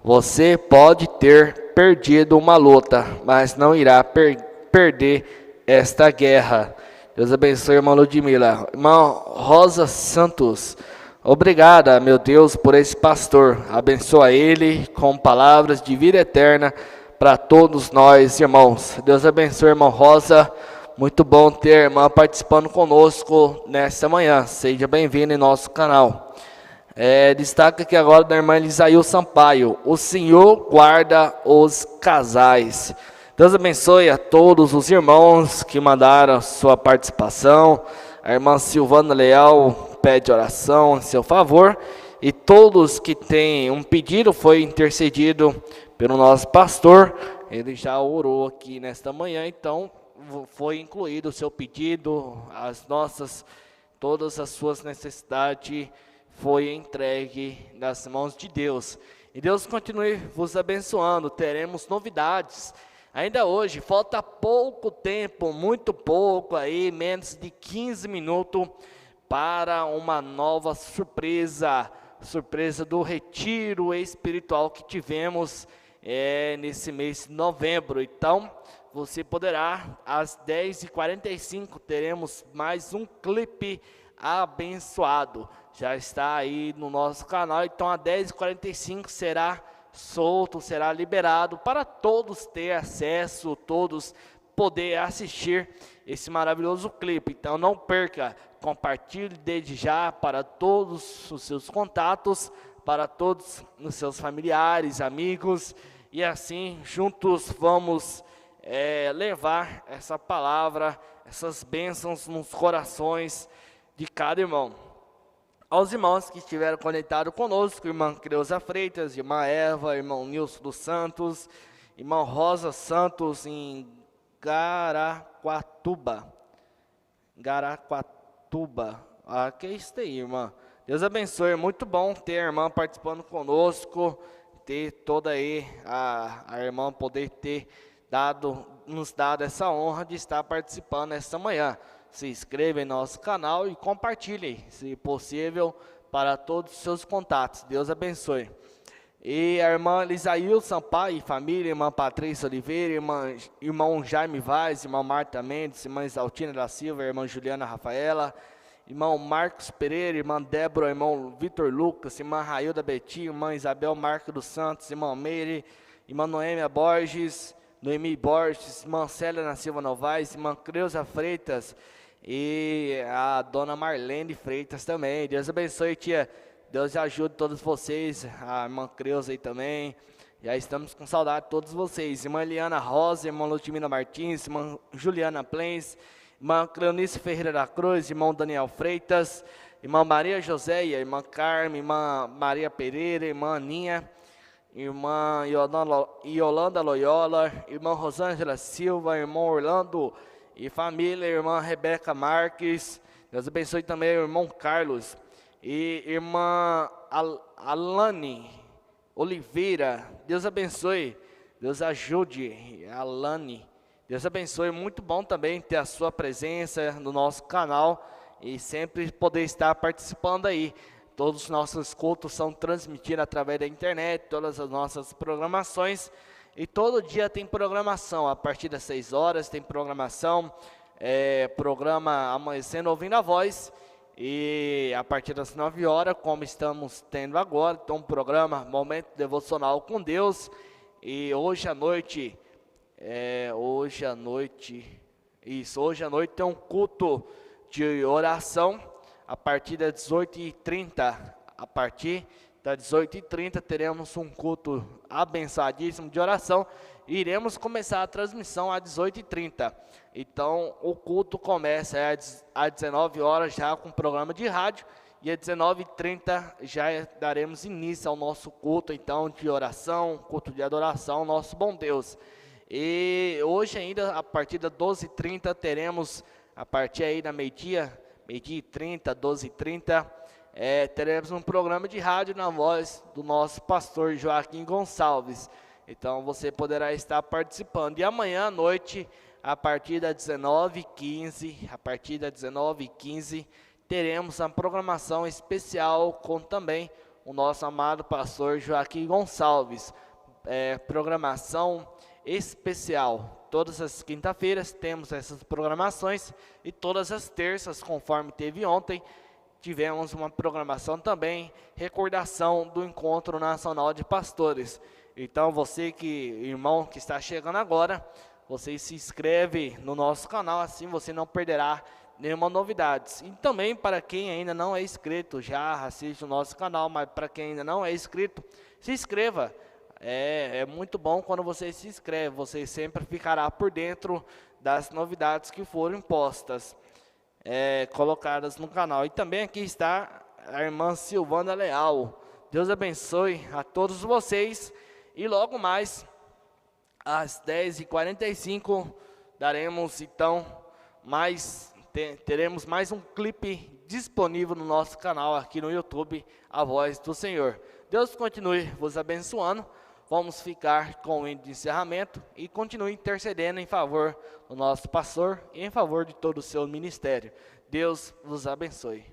G: Você pode ter perdido uma luta, mas não irá perder esta guerra. Deus abençoe, irmã Ludmila. Irmã Rosa Santos. Obrigada, meu Deus, por esse pastor. Abençoa ele com palavras de vida eterna para todos nós, irmãos. Deus abençoe, irmã Rosa. Muito bom ter a irmã participando conosco nesta manhã. Seja bem-vindo em nosso canal. Destaque aqui agora da irmã Elisail Sampaio. O Senhor guarda os casais. Deus abençoe a todos os irmãos que mandaram sua participação. A irmã Silvana Leal pede oração em seu favor. E todos que têm um pedido foi intercedido pelo nosso pastor. Ele já orou aqui nesta manhã, então foi incluído o seu pedido, todas as suas necessidades foi entregue nas mãos de Deus. E Deus continue vos abençoando. Teremos novidades ainda hoje. Falta pouco tempo, muito pouco aí, menos de 15 minutos para uma nova surpresa do retiro espiritual que tivemos nesse mês de novembro. Então, você poderá, às 10h45, teremos mais um clipe abençoado. Já está aí no nosso canal, então às 10h45 será solto, será liberado para todos ter acesso, todos poder assistir esse maravilhoso clipe. Então não perca, compartilhe desde já para todos os seus contatos, para todos os seus familiares, amigos, e assim juntos vamos levar essa palavra, essas bênçãos nos corações de cada irmão. Aos irmãos que estiveram conectados conosco, irmã Creuza Freitas, irmã Eva, irmão Nilson dos Santos, irmã Rosa Santos em Garaquatuba. Que é isso aí, irmã. Deus abençoe, muito bom ter a irmã participando conosco, ter toda aí a irmã poder ter nos dado essa honra de estar participando esta manhã. Se inscreva em nosso canal e compartilhe, se possível, para todos os seus contatos. Deus abençoe. E a irmã Lisaíl Sampaio e família, irmã Patrícia Oliveira, irmão Jaime Vaz, irmã Marta Mendes, irmã Exaltina da Silva, irmã Juliana Rafaela, irmão Marcos Pereira, irmã Débora, irmão Vitor Lucas, irmã Railda Beti, irmã Isabel Marco dos Santos, irmã Meire, irmã Noêmia Borges, Noemi Borges, irmã Célia da Silva Novaes, irmã Creuza Freitas e a dona Marlene Freitas também. Deus abençoe, tia. Deus ajude todos vocês, a irmã Creuza aí também. Já estamos com saudade de todos vocês. Irmã Eliana Rosa, irmã Ludmila Martins, irmã Juliana Plens, irmã Cleonice Ferreira da Cruz, irmão Daniel Freitas, irmã Maria Joséia, irmã Carmen, irmã Maria Pereira, irmã Aninha, irmã Yolanda Loyola, irmã Rosângela Silva, irmão Orlando e família, irmã Rebeca Marques. Deus abençoe também o irmão Carlos e irmã Alane Oliveira. Deus abençoe, Deus ajude a Alane. Deus abençoe, muito bom também ter a sua presença no nosso canal e sempre poder estar participando aí. Todos os nossos cultos são transmitidos através da internet, todas as nossas programações. E todo dia tem programação, a partir das 6 horas tem programação, programa Amanhecendo Ouvindo a Voz. E a partir das 9 horas, como estamos tendo agora, tem um programa Momento Devocional com Deus. E hoje à noite tem um culto de oração a partir das 18h30. A partir das 18h30 teremos um culto abençoadíssimo de oração e iremos começar a transmissão às 18h30. Então o culto começa às 19 horas já com programa de rádio e às 19h30 já daremos início ao nosso culto então de oração, culto de adoração ao nosso bom Deus. E hoje ainda a partir das 12h30 teremos, a partir aí da meio-dia e 30, 12h30, teremos um programa de rádio na voz do nosso pastor Joaquim Gonçalves. Então você poderá estar participando. E amanhã à noite, a partir das 19h15, teremos uma programação especial com também o nosso amado pastor Joaquim Gonçalves. Programação especial. Todas as quinta-feiras temos essas programações e todas as terças, conforme teve ontem, tivemos uma programação também, recordação do Encontro Nacional de Pastores. Então irmão que está chegando agora, você se inscreve no nosso canal, assim você não perderá nenhuma novidade. E também para quem ainda não é inscrito, já assiste o nosso canal, mas para quem ainda não é inscrito, se inscreva. É muito bom quando você se inscreve, você sempre ficará por dentro das novidades que foram impostas, colocadas no canal. E também aqui está a irmã Silvana Leal. Deus abençoe a todos vocês. E logo mais, às 10h45, daremos então teremos mais um clipe disponível no nosso canal aqui no YouTube, A Voz do Senhor. Deus continue vos abençoando. Vamos ficar com o hino de encerramento e continue intercedendo em favor do nosso pastor e em favor de todo o seu ministério. Deus vos abençoe.